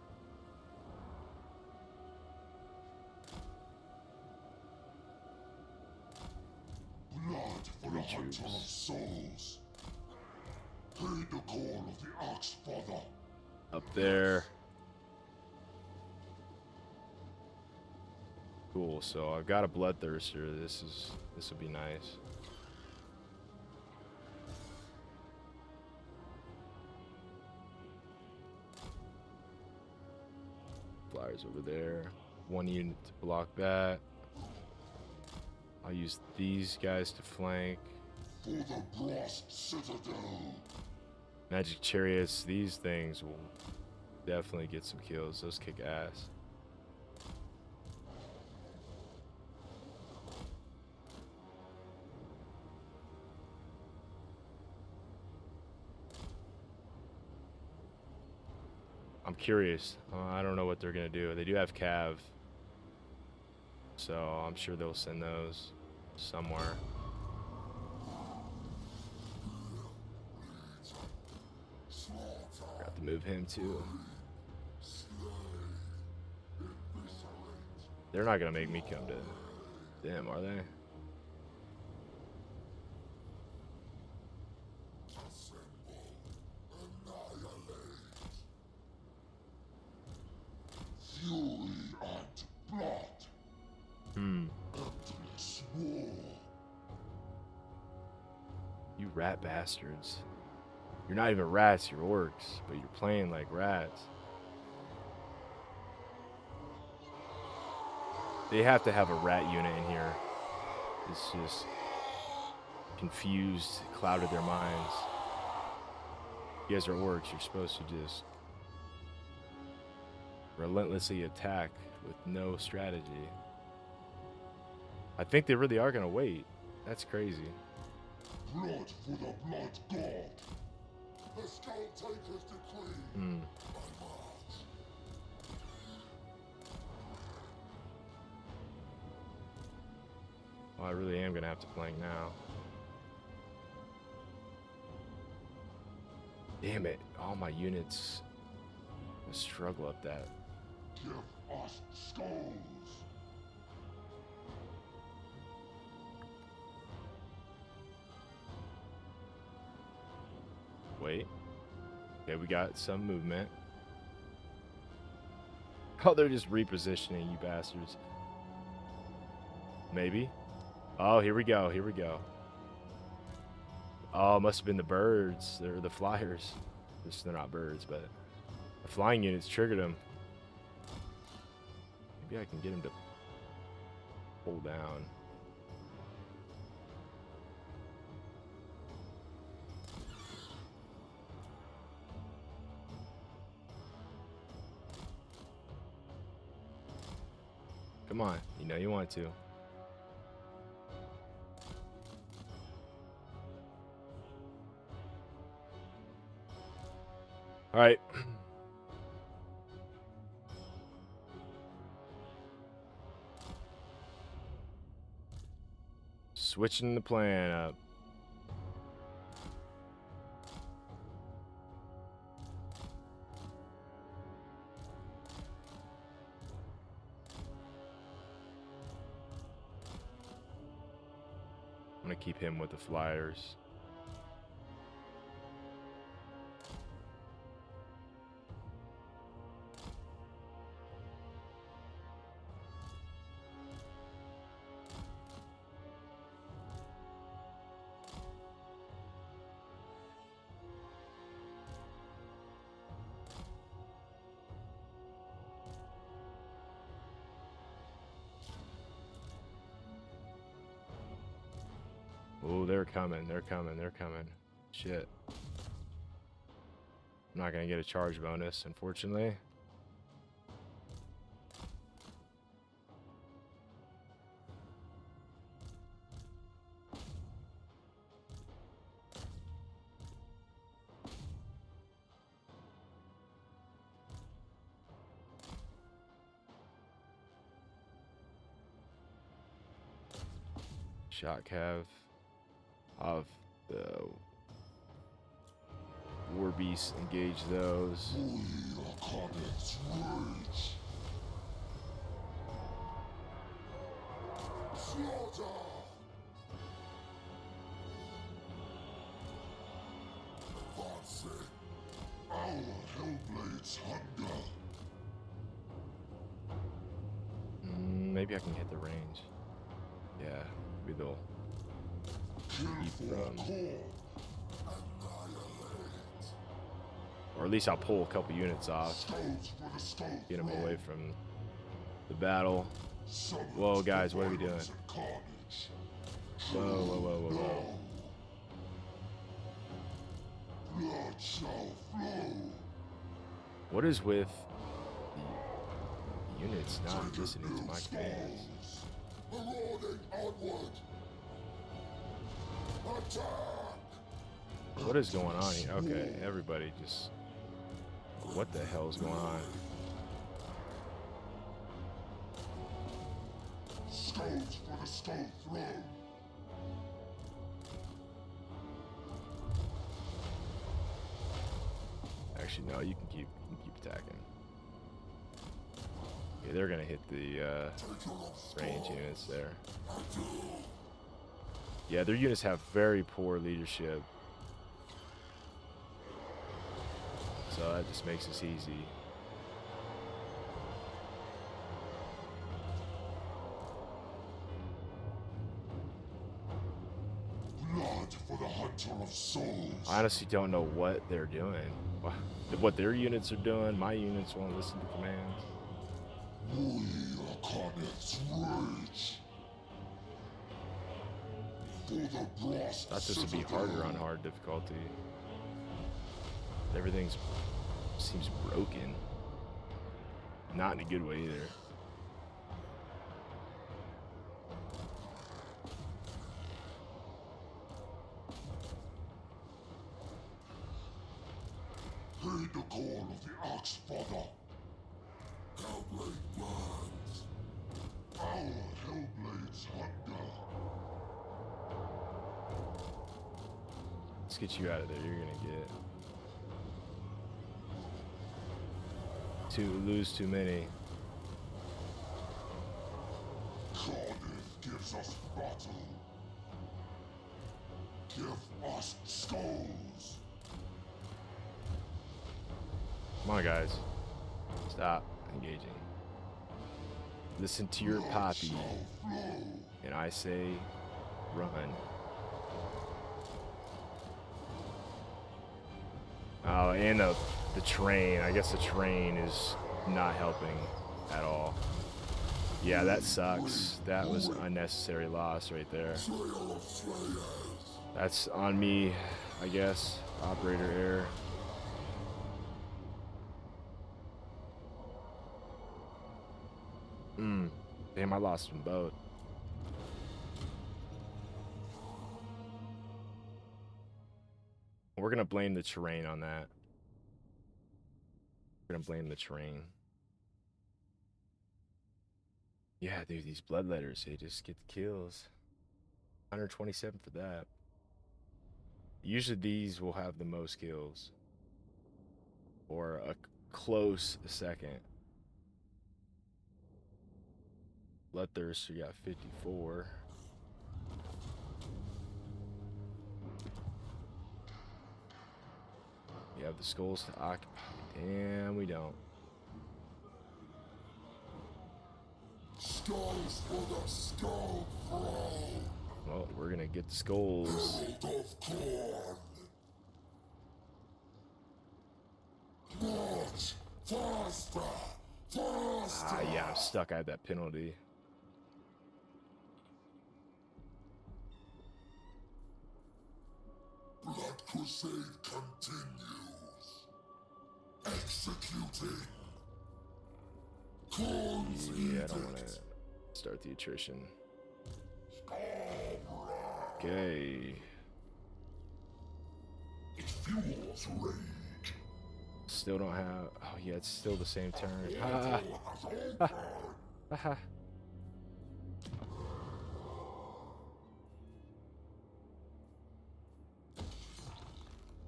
Blood for the hunter of souls. Heed the call of the Axe Father. Up there. Cool, so I've got a bloodthirster. This will be nice. Flyers over there. One unit to block that. I'll use these guys to flank. For the brass citadel. Magic chariots, these things will definitely get some kills. Those kick ass. I'm curious. I don't know what they're gonna do. They do have cav, so I'm sure they'll send those somewhere. Got to move him too. They're not gonna make me come to them, are they? Fury and blood. Endless war. You rat bastards. You're not even rats, you're orcs, but you're playing like rats. They have to have a rat unit in here. It's just confused, clouded their minds. You guys are orcs, you're supposed to just relentlessly attack with no strategy. I think they really are gonna wait. That's crazy. Blood for the blood god. The Skull Taker's decree. I march. Well, I really am gonna have to flank now. Damn it! All my units struggle up that. Give us skulls. Wait. Okay, we got some movement. Oh, they're just repositioning, you bastards. Maybe. Oh, here we go. Here we go. Oh, it must have been the birds. They're the flyers. They're not birds, but the flying units triggered them. Maybe I can get him to pull down. Come on, you know you want to. All right. Switching the plan up. I'm gonna keep him with the flyers. Oh, they're coming. They're coming. They're coming. Shit. I'm not going to get a charge bonus, unfortunately. Shot cav. Of the war beasts, engage those. We are Khorne's rage. Slaughter! Advancing. Our Hellblades hunger. Maybe I can hit the range. Yeah, maybe they'll keep from. Or at least I'll pull a couple units off. Get them away from the battle. Whoa, guys, what are we doing? Whoa, whoa, whoa, whoa, whoa. Blood shall flow. What is with the units not listening to my commands? Marauding onward. Attack! What is going on here? Okay, everybody just... What the hell is going on? Skulls for the skull throne. Actually, no, you can keep attacking. Okay, they're gonna hit the range units there. Yeah, their units have very poor leadership. So that just makes this easy. Blood for the hunter of souls. I honestly don't know what they're doing. What their units are doing. My units won't listen to commands. We are Khorne's rage. For the brass Thought this would be harder on hard difficulty. Everything seems broken. Not in a good way either. get you out of there. You're gonna get lose too many. Khorne gives us battle. Give us skulls. Come on, guys. Stop engaging. Listen to your poppy. And I say, run. Oh, and the terrain. I guess the terrain is not helping at all. Yeah, that sucks. That was unnecessary loss right there. That's on me, I guess. Operator error. Damn, I lost them both. We're gonna blame the terrain on that. We're gonna blame the terrain. Yeah, dude, these bloodletters, they just get the kills. 127 for that. Usually these will have the most kills. Or a close second. Bloodthirster got 54. We have the skulls to occupy. Damn, we don't. Skulls for the skull throne. Well, we're gonna get the skulls. Herald of Khorne. March faster, faster. Ah, yeah, I'm stuck. I had that penalty. Blood crusade continues. Executing. Khorne's Yeah, I don't want edict. to start the attrition. Skarbrand. Okay. It fuels rage. Still don't have. Oh, yeah, it's still the same turn. Battle has opened. Haha.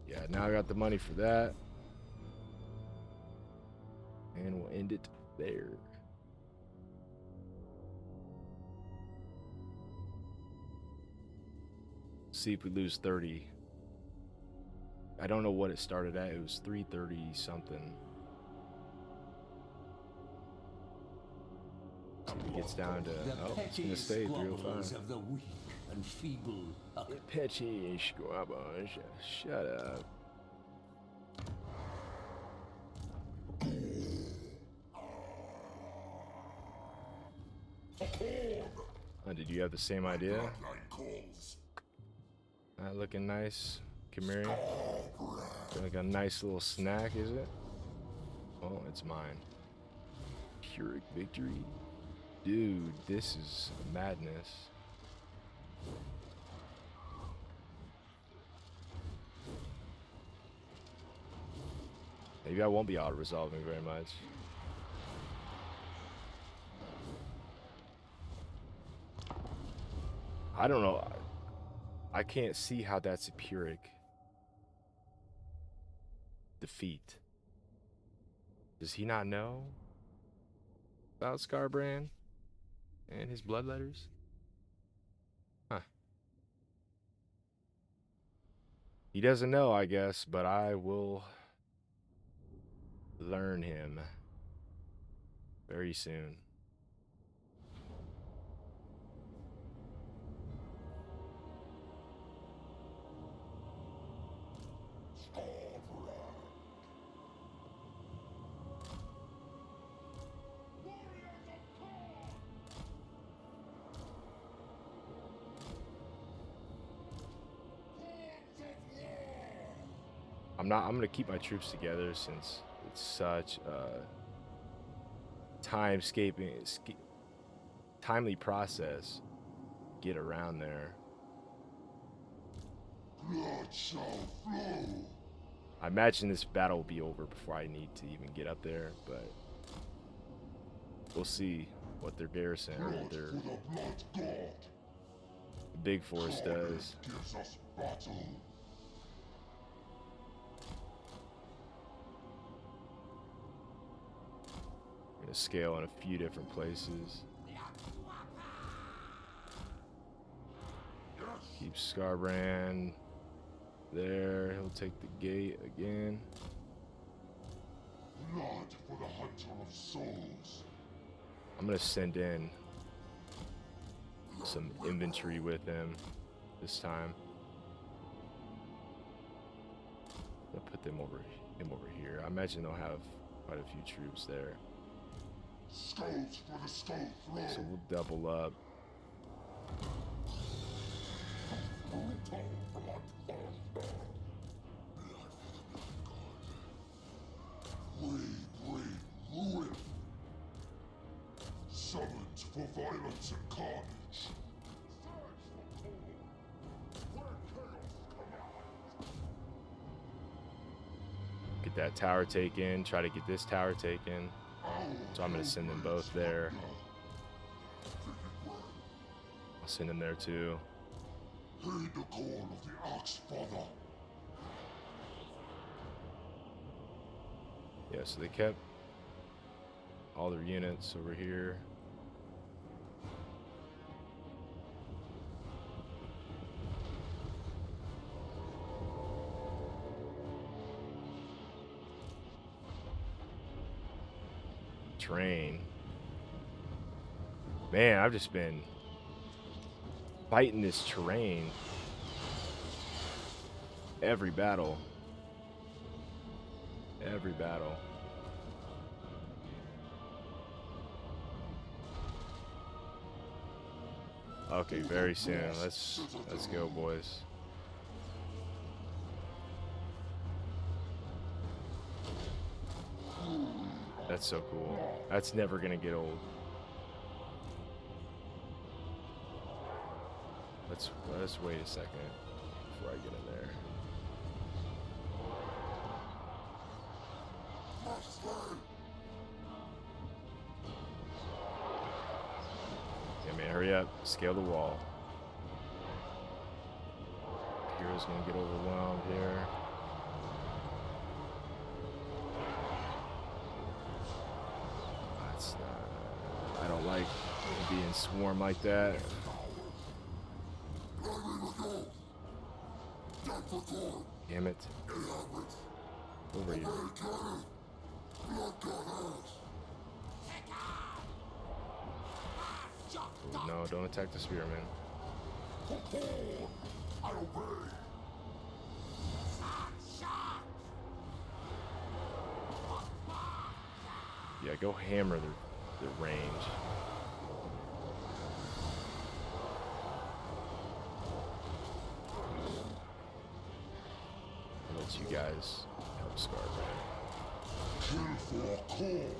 Yeah, now I got the money for that. And we'll end it there. See if we lose 30. I don't know what it started at. It was 330 something. It gets down to, oh, it's gonna stay 305. Of the weak and feeble. Petty squabbles. Shut up. Oh, did you have the same idea? Bloodline calls. Looking nice. Chimera. Like a nice little snack, is it? Oh, it's mine. Pyrrhic victory. Dude, this is madness. Maybe I won't be auto-resolving very much. I don't know. I can't see how that's a Pyrrhic defeat. Does he not know about Skarbrand and his bloodletters? Huh. He doesn't know, I guess, but I will learn him very soon. I'm gonna keep my troops together since it's such a timely process. Get around there. Blood shall flow. I imagine this battle will be over before I need to even get up there, but we'll see what their garrison or Blood their for the blood god. big force does. Gives us battle. Gonna scale in a few different places. Keep Skarbrand there. He'll take the gate again. Blood for the hunter of souls. I'm gonna send in some infantry with him this time. I'll put him over here. I imagine they'll have quite a few troops there. Skulls for the skull throne. So we'll double up. Ruin. Summoned for violence and carnage. Get that tower taken. Try to get this tower taken. So I'm gonna send them both there. I'll send them there too. Heed the call of the Axe-Father. Yeah, so they kept all their units over here. Train. Man, I've just been fighting this terrain every battle. Every battle. Okay, very soon. Let's go, boys. That's so cool. That's never gonna get old. Let's wait a second before I get in there. Yeah, man, hurry up. Scale the wall. Hero's gonna get overwhelmed here. That's not... I don't like being swarmed like that. Damn it. Over here. Oh, no, don't attack the spearman. Yeah, go hammer the range. I'll let you guys help Skarbrand. Kill for Khorne.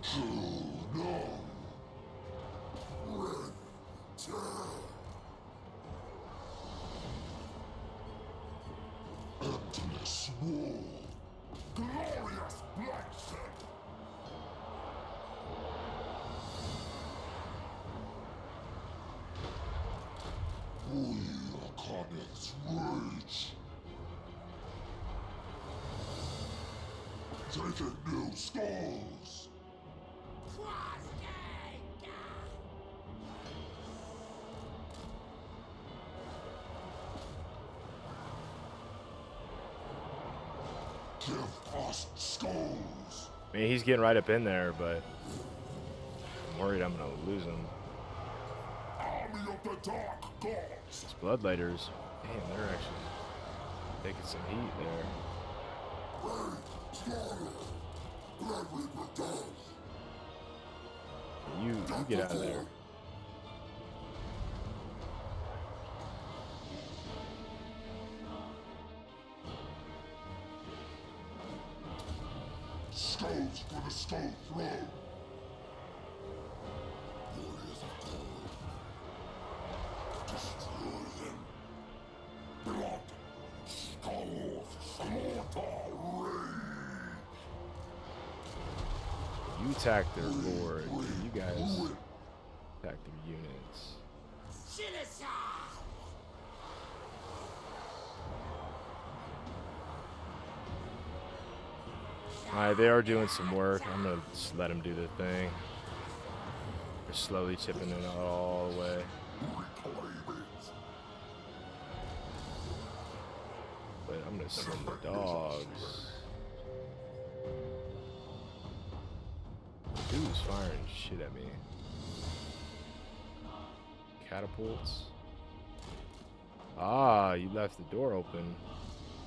True none. Emptiness war. Glorious bloodshed. We are Khorne's rage. Taking new skulls. Give us skulls. I mean, he's getting right up in there, but I'm worried I'm gonna lose him. Army of the Dark Gods. These Bloodletters, damn, they're actually taking some heat there. You get out of there. Skulls for the skull throne. Warriors of Khorne. Destroy them. Blood. Skulls. Slaughter. Rage. You attack their lord. You guys attack their units. Alright, they are doing some work. I'm gonna just let them do their thing. They're slowly chipping it all the way. But I'm gonna send the dogs. Dude's firing shit at me. Catapults. Ah, you left the door open.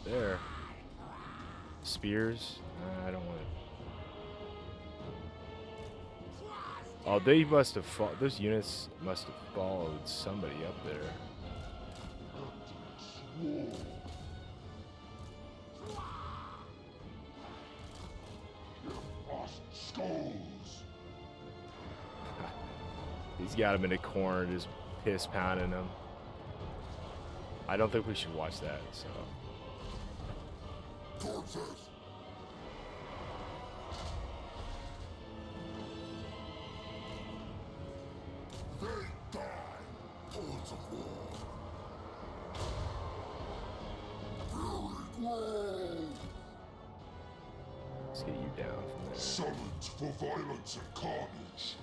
There. Spears. I don't want it. Oh, they must have fought. Those units must have followed somebody up there. He's got him in a corner, just piss pounding him. I don't think we should watch that, so. Let's get you down from there. Summoned for violence and carnage.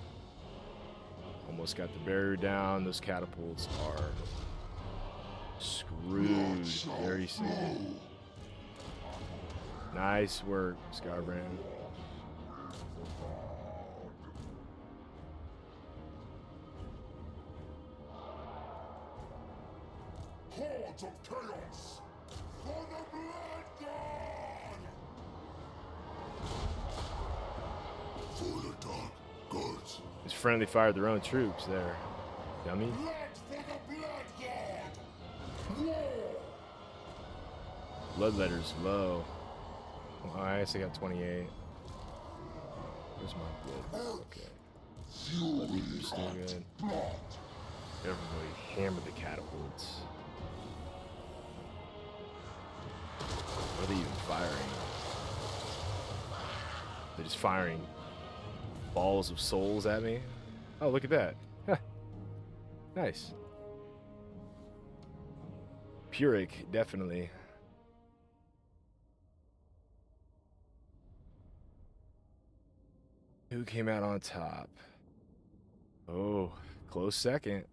Almost got the barrier down. Those catapults are screwed very soon. Nice work, Skarbrand. Hordes of chaos for the blood god! For the dark gods. His friendly fired their own troops there. Dummy. Blood for the blood god! War! Bloodletters low. Oh, I guess I got 28. Where's my blood? Okay. Bloodletters still good. Everybody hammer the catapults. What are they even firing? They're just firing balls of souls at me. Oh, look at that. Huh. Nice. Pyrrhic, definitely. Who came out on top? Oh, close second.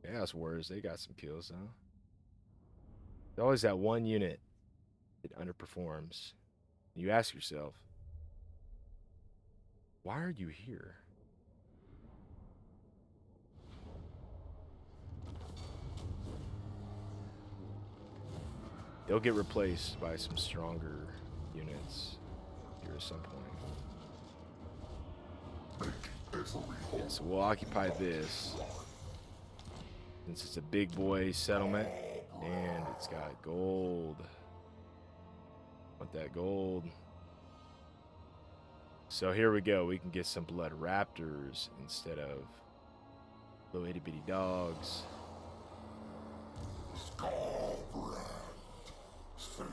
Chaos Warriors, they got some kills, though. There's always that one unit that underperforms. You ask yourself, why are you here? They'll get replaced by some stronger units here at some point. Yeah, so we'll occupy this. Since it's a big boy settlement and it's got gold. Want that gold. So here we go. We can get some blood raptors instead of little itty bitty dogs. Skarbrand, slave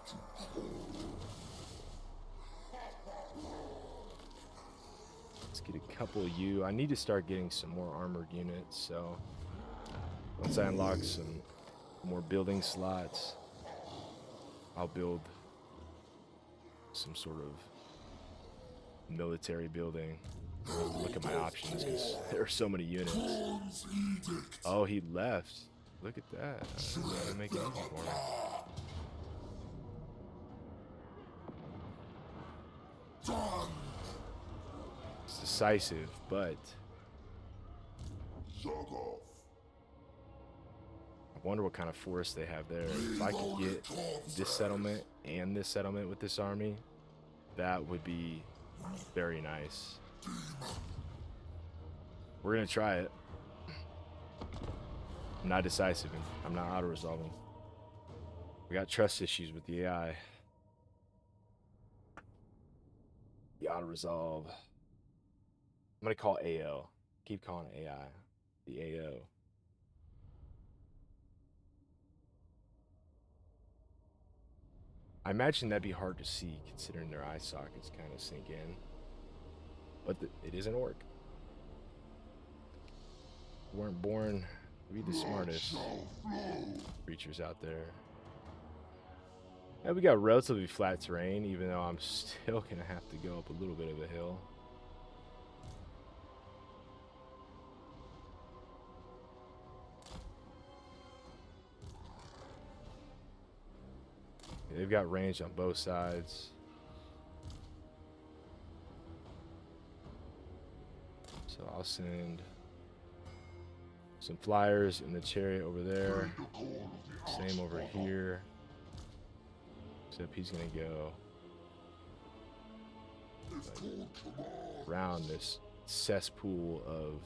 to Khorne. Let's get a couple of you. I need to start getting some more armored units, so once I unlock some more building slots, I'll build some sort of military building. I'll have to look at my options because there are so many units. Oh, he left. Look at that. I'm gonna make it easy for him. It's decisive, but I wonder what kind of force they have there. If I could get this settlement and this settlement with this army, that would be very nice. We're gonna try it. I'm not decisive. I'm not auto-resolving. We got trust issues with the AI. The auto-resolve. I'm gonna call AO. Keep calling it AI. The AO. I imagine that'd be hard to see considering their eye sockets kind of sink in. But it is an orc. We weren't born to be the smartest creatures out there. And we got relatively flat terrain, even though I'm still gonna have to go up a little bit of a hill. They've got range on both sides. So I'll send some flyers in the chariot over there. Same over here. Except he's gonna go like around this cesspool of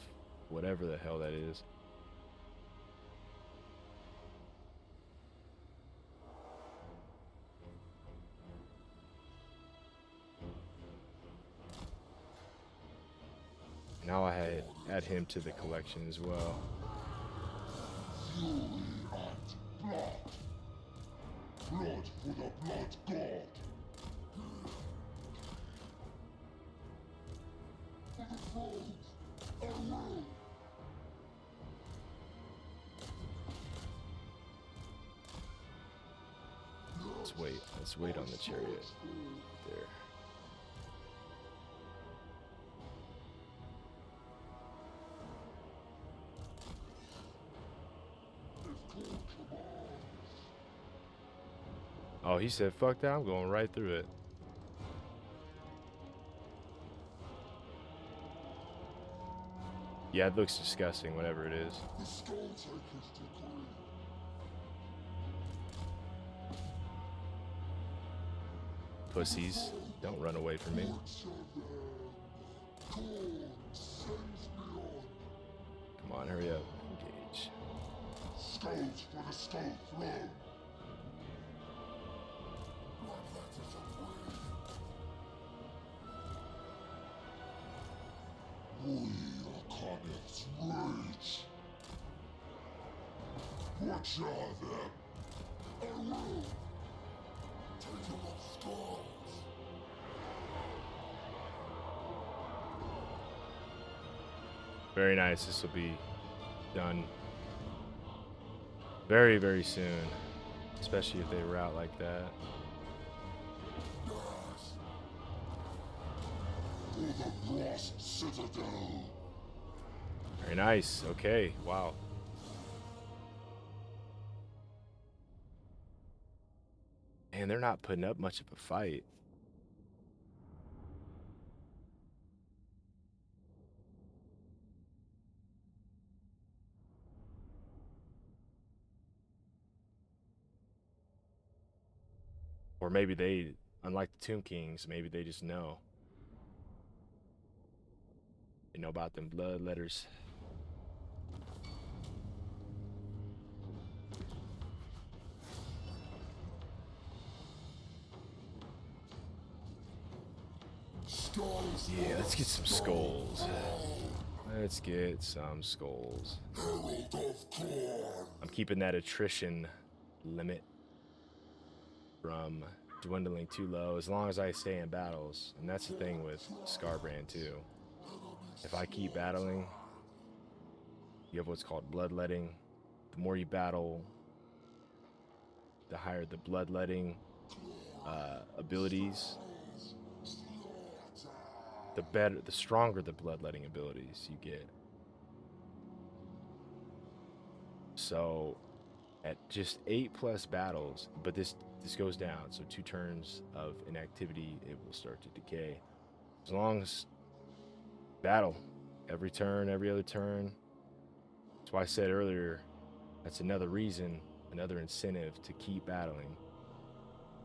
whatever the hell that is. Now I add him to the collection as well. Fury and blood. Blood for the blood god. For the foes, I will. Let's wait on the chariot. There. Oh, he said, fuck that, I'm going right through it. Yeah, it looks disgusting, whatever it is. The Skulltaker's decree. Pussies, don't run away from me. Khorne sends me on. Come on, hurry up. Engage. Skulls for the skull throne. Bloodletters away. We are Khorne's rage. Watch out them. I will. Take them up skulls. Very nice. This will be done very, very soon. Especially if they route like that. For the Ross Citadel. Very nice. Okay. Wow. Man, they're not putting up much of a fight. Or maybe they, unlike the Tomb Kings, maybe they just know. They know about them bloodletters. Yeah, let's get some skulls. Let's get some skulls. Herald of Khorne. I'm keeping that attrition limit from dwindling too low as long as I stay in battles. And that's the thing with Skarbrand too. If I keep battling, you have what's called bloodletting. The more you battle, the higher the bloodletting abilities. The stronger the bloodletting abilities you get. So at just 8+ battles, but this goes down, so 2 turns of inactivity, it will start to decay. As long as battle every turn, every other turn. That's why I said earlier, that's another reason, another incentive to keep battling.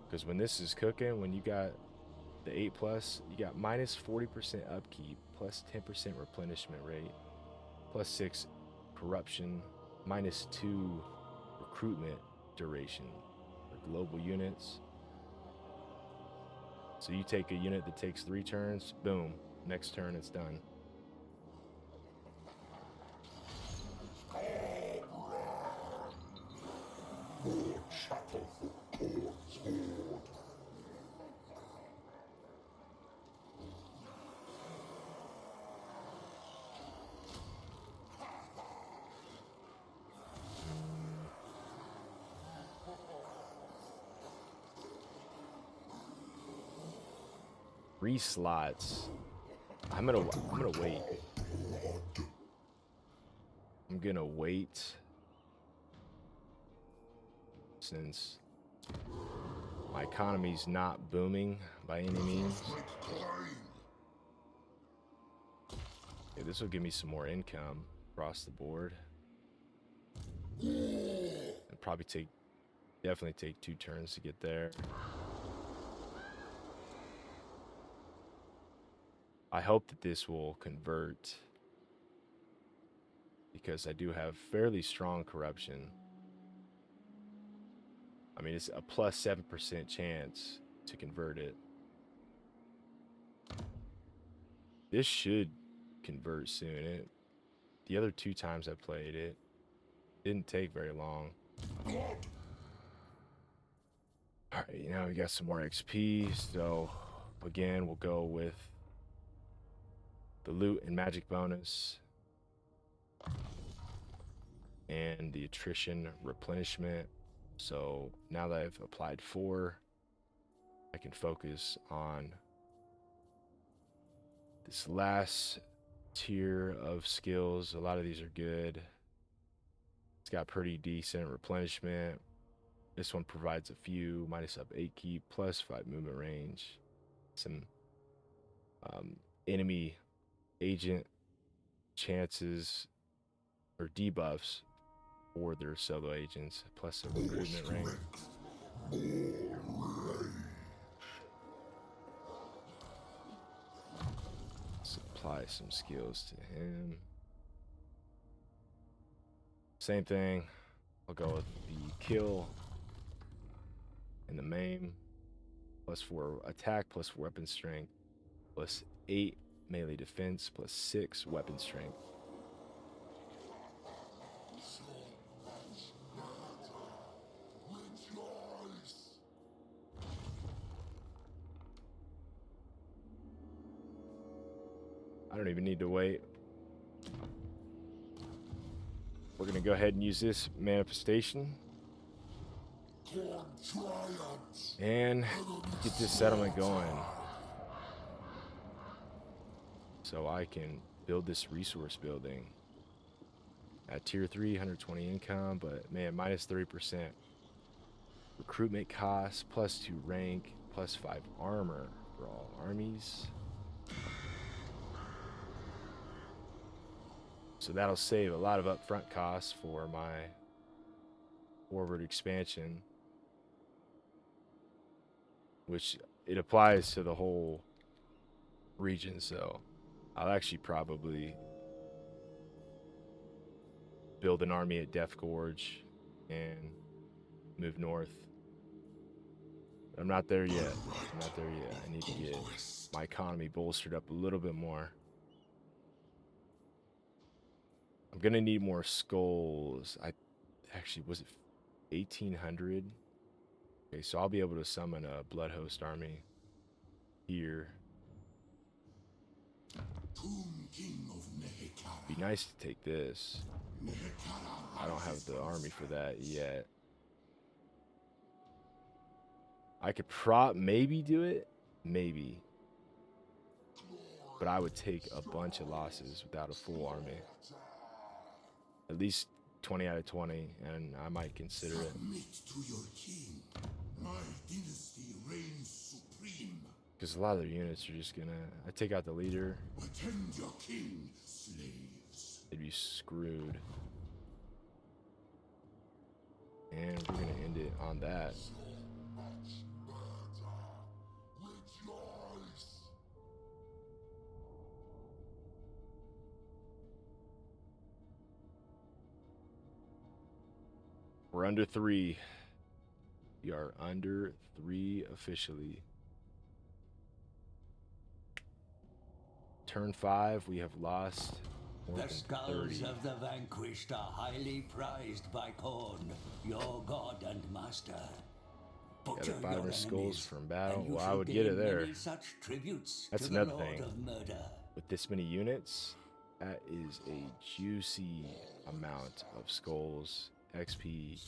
Because when this is cooking, when you got the 8+, you got minus 40% upkeep, plus 10% replenishment rate, plus 6 corruption, minus 2 recruitment duration for global units. So you take a unit that takes 3 turns, boom, next turn it's done. 3 slots. I'm gonna wait. I'm gonna wait since my economy's not booming by any means. Yeah, this will give me some more income across the board. It'll probably definitely take 2 turns to get there. I hope that this will convert because I do have fairly strong corruption. I mean, it's a plus 7% chance to convert it. This should convert soon. The other 2 times I played it, didn't take very long. Alright, now we got some more XP, so again, we'll go with the loot and magic bonus and the attrition replenishment. So now that I've applied 4, I can focus on this last tier of skills. A lot of these are good. It's got pretty decent replenishment. This one provides a few, minus up 8 keep, plus 5 movement range. Some enemy agent chances or debuffs for their solo agents, plus a recruitment rank. Apply some skills to him. Same thing. I'll go with the kill and the maim. Plus 4 attack, plus 4 weapon strength, plus 8 melee defense, plus 6 weapon strength. I don't even need to wait. We're gonna go ahead and use this manifestation and get this settlement going so I can build this resource building at tier 3, 120 income, but man, minus 30% recruitment costs, plus 2 rank, plus 5 armor for all armies. So that'll save a lot of upfront costs for my forward expansion, which it applies to the whole region. So I'll actually probably build an army at Death Gorge and move north. But I'm not there yet. I'm not there yet. I need to get my economy bolstered up a little bit more. I'm gonna need more skulls. Was it 1800? Okay, so I'll be able to summon a blood host army here. Be nice to take this. I don't have the army for that yet. I could maybe do it, maybe. But I would take a bunch of losses without a full army. At least 20 out of 20, and I might consider it. To your king. My dynasty reigns supreme. Because a lot of their units are just gonna... I take out the leader. Attend your king, slaves. They'd be screwed. And we're gonna end it on that. We're under 3. We are under 3 officially. Turn 5, we have lost more The than skulls 30. of the vanquished are highly prized by Khorne, your god and master. Butcher Got 500 your skulls enemies, from battle. and you Well, I shall would get it gain there. many such tributes That's to the another Lord thing. of Murder. With this many units, that is a juicy amount of skulls, XP,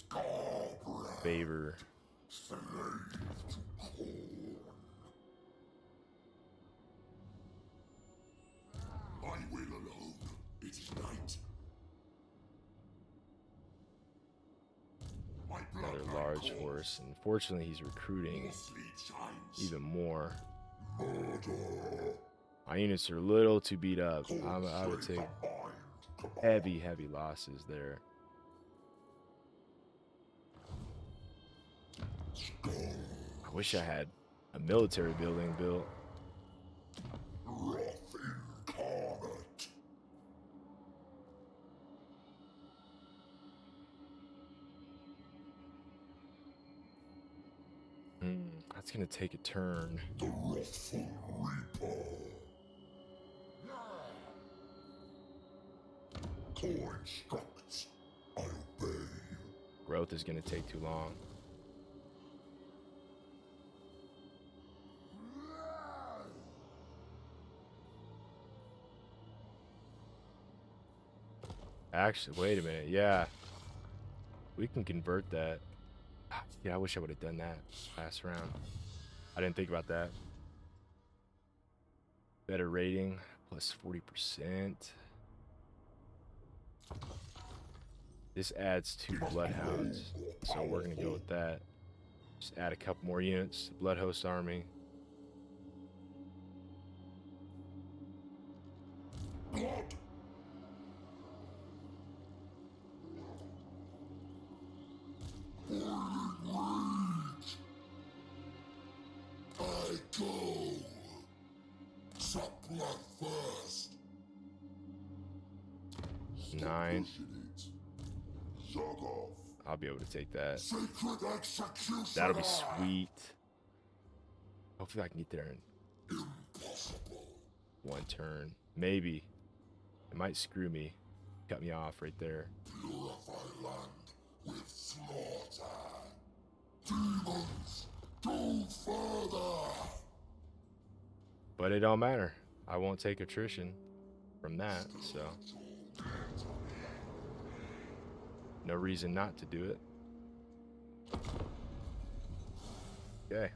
favor. large force, and fortunately he's recruiting even more. My units are a little too beat up. I would take heavy losses there. I wish I had a military building built. That's gonna take a turn. Growth is gonna take too long. Actually, wait a minute. Yeah, we can convert that. Yeah, I wish I would have done that last round. I didn't think about that. Better rating, plus 40%. This adds 2 bloodhounds, so we're gonna go with that. Just add a couple more units to Bloodhost army. Nine. I'll be able to take that. That'll be sweet. Hopefully I can get there in one turn. Maybe. It might screw me. Cut me off right there. Purify land with slaughter. Demons, go further. But it don't matter. I won't take attrition from that, so no reason not to do it. Okay.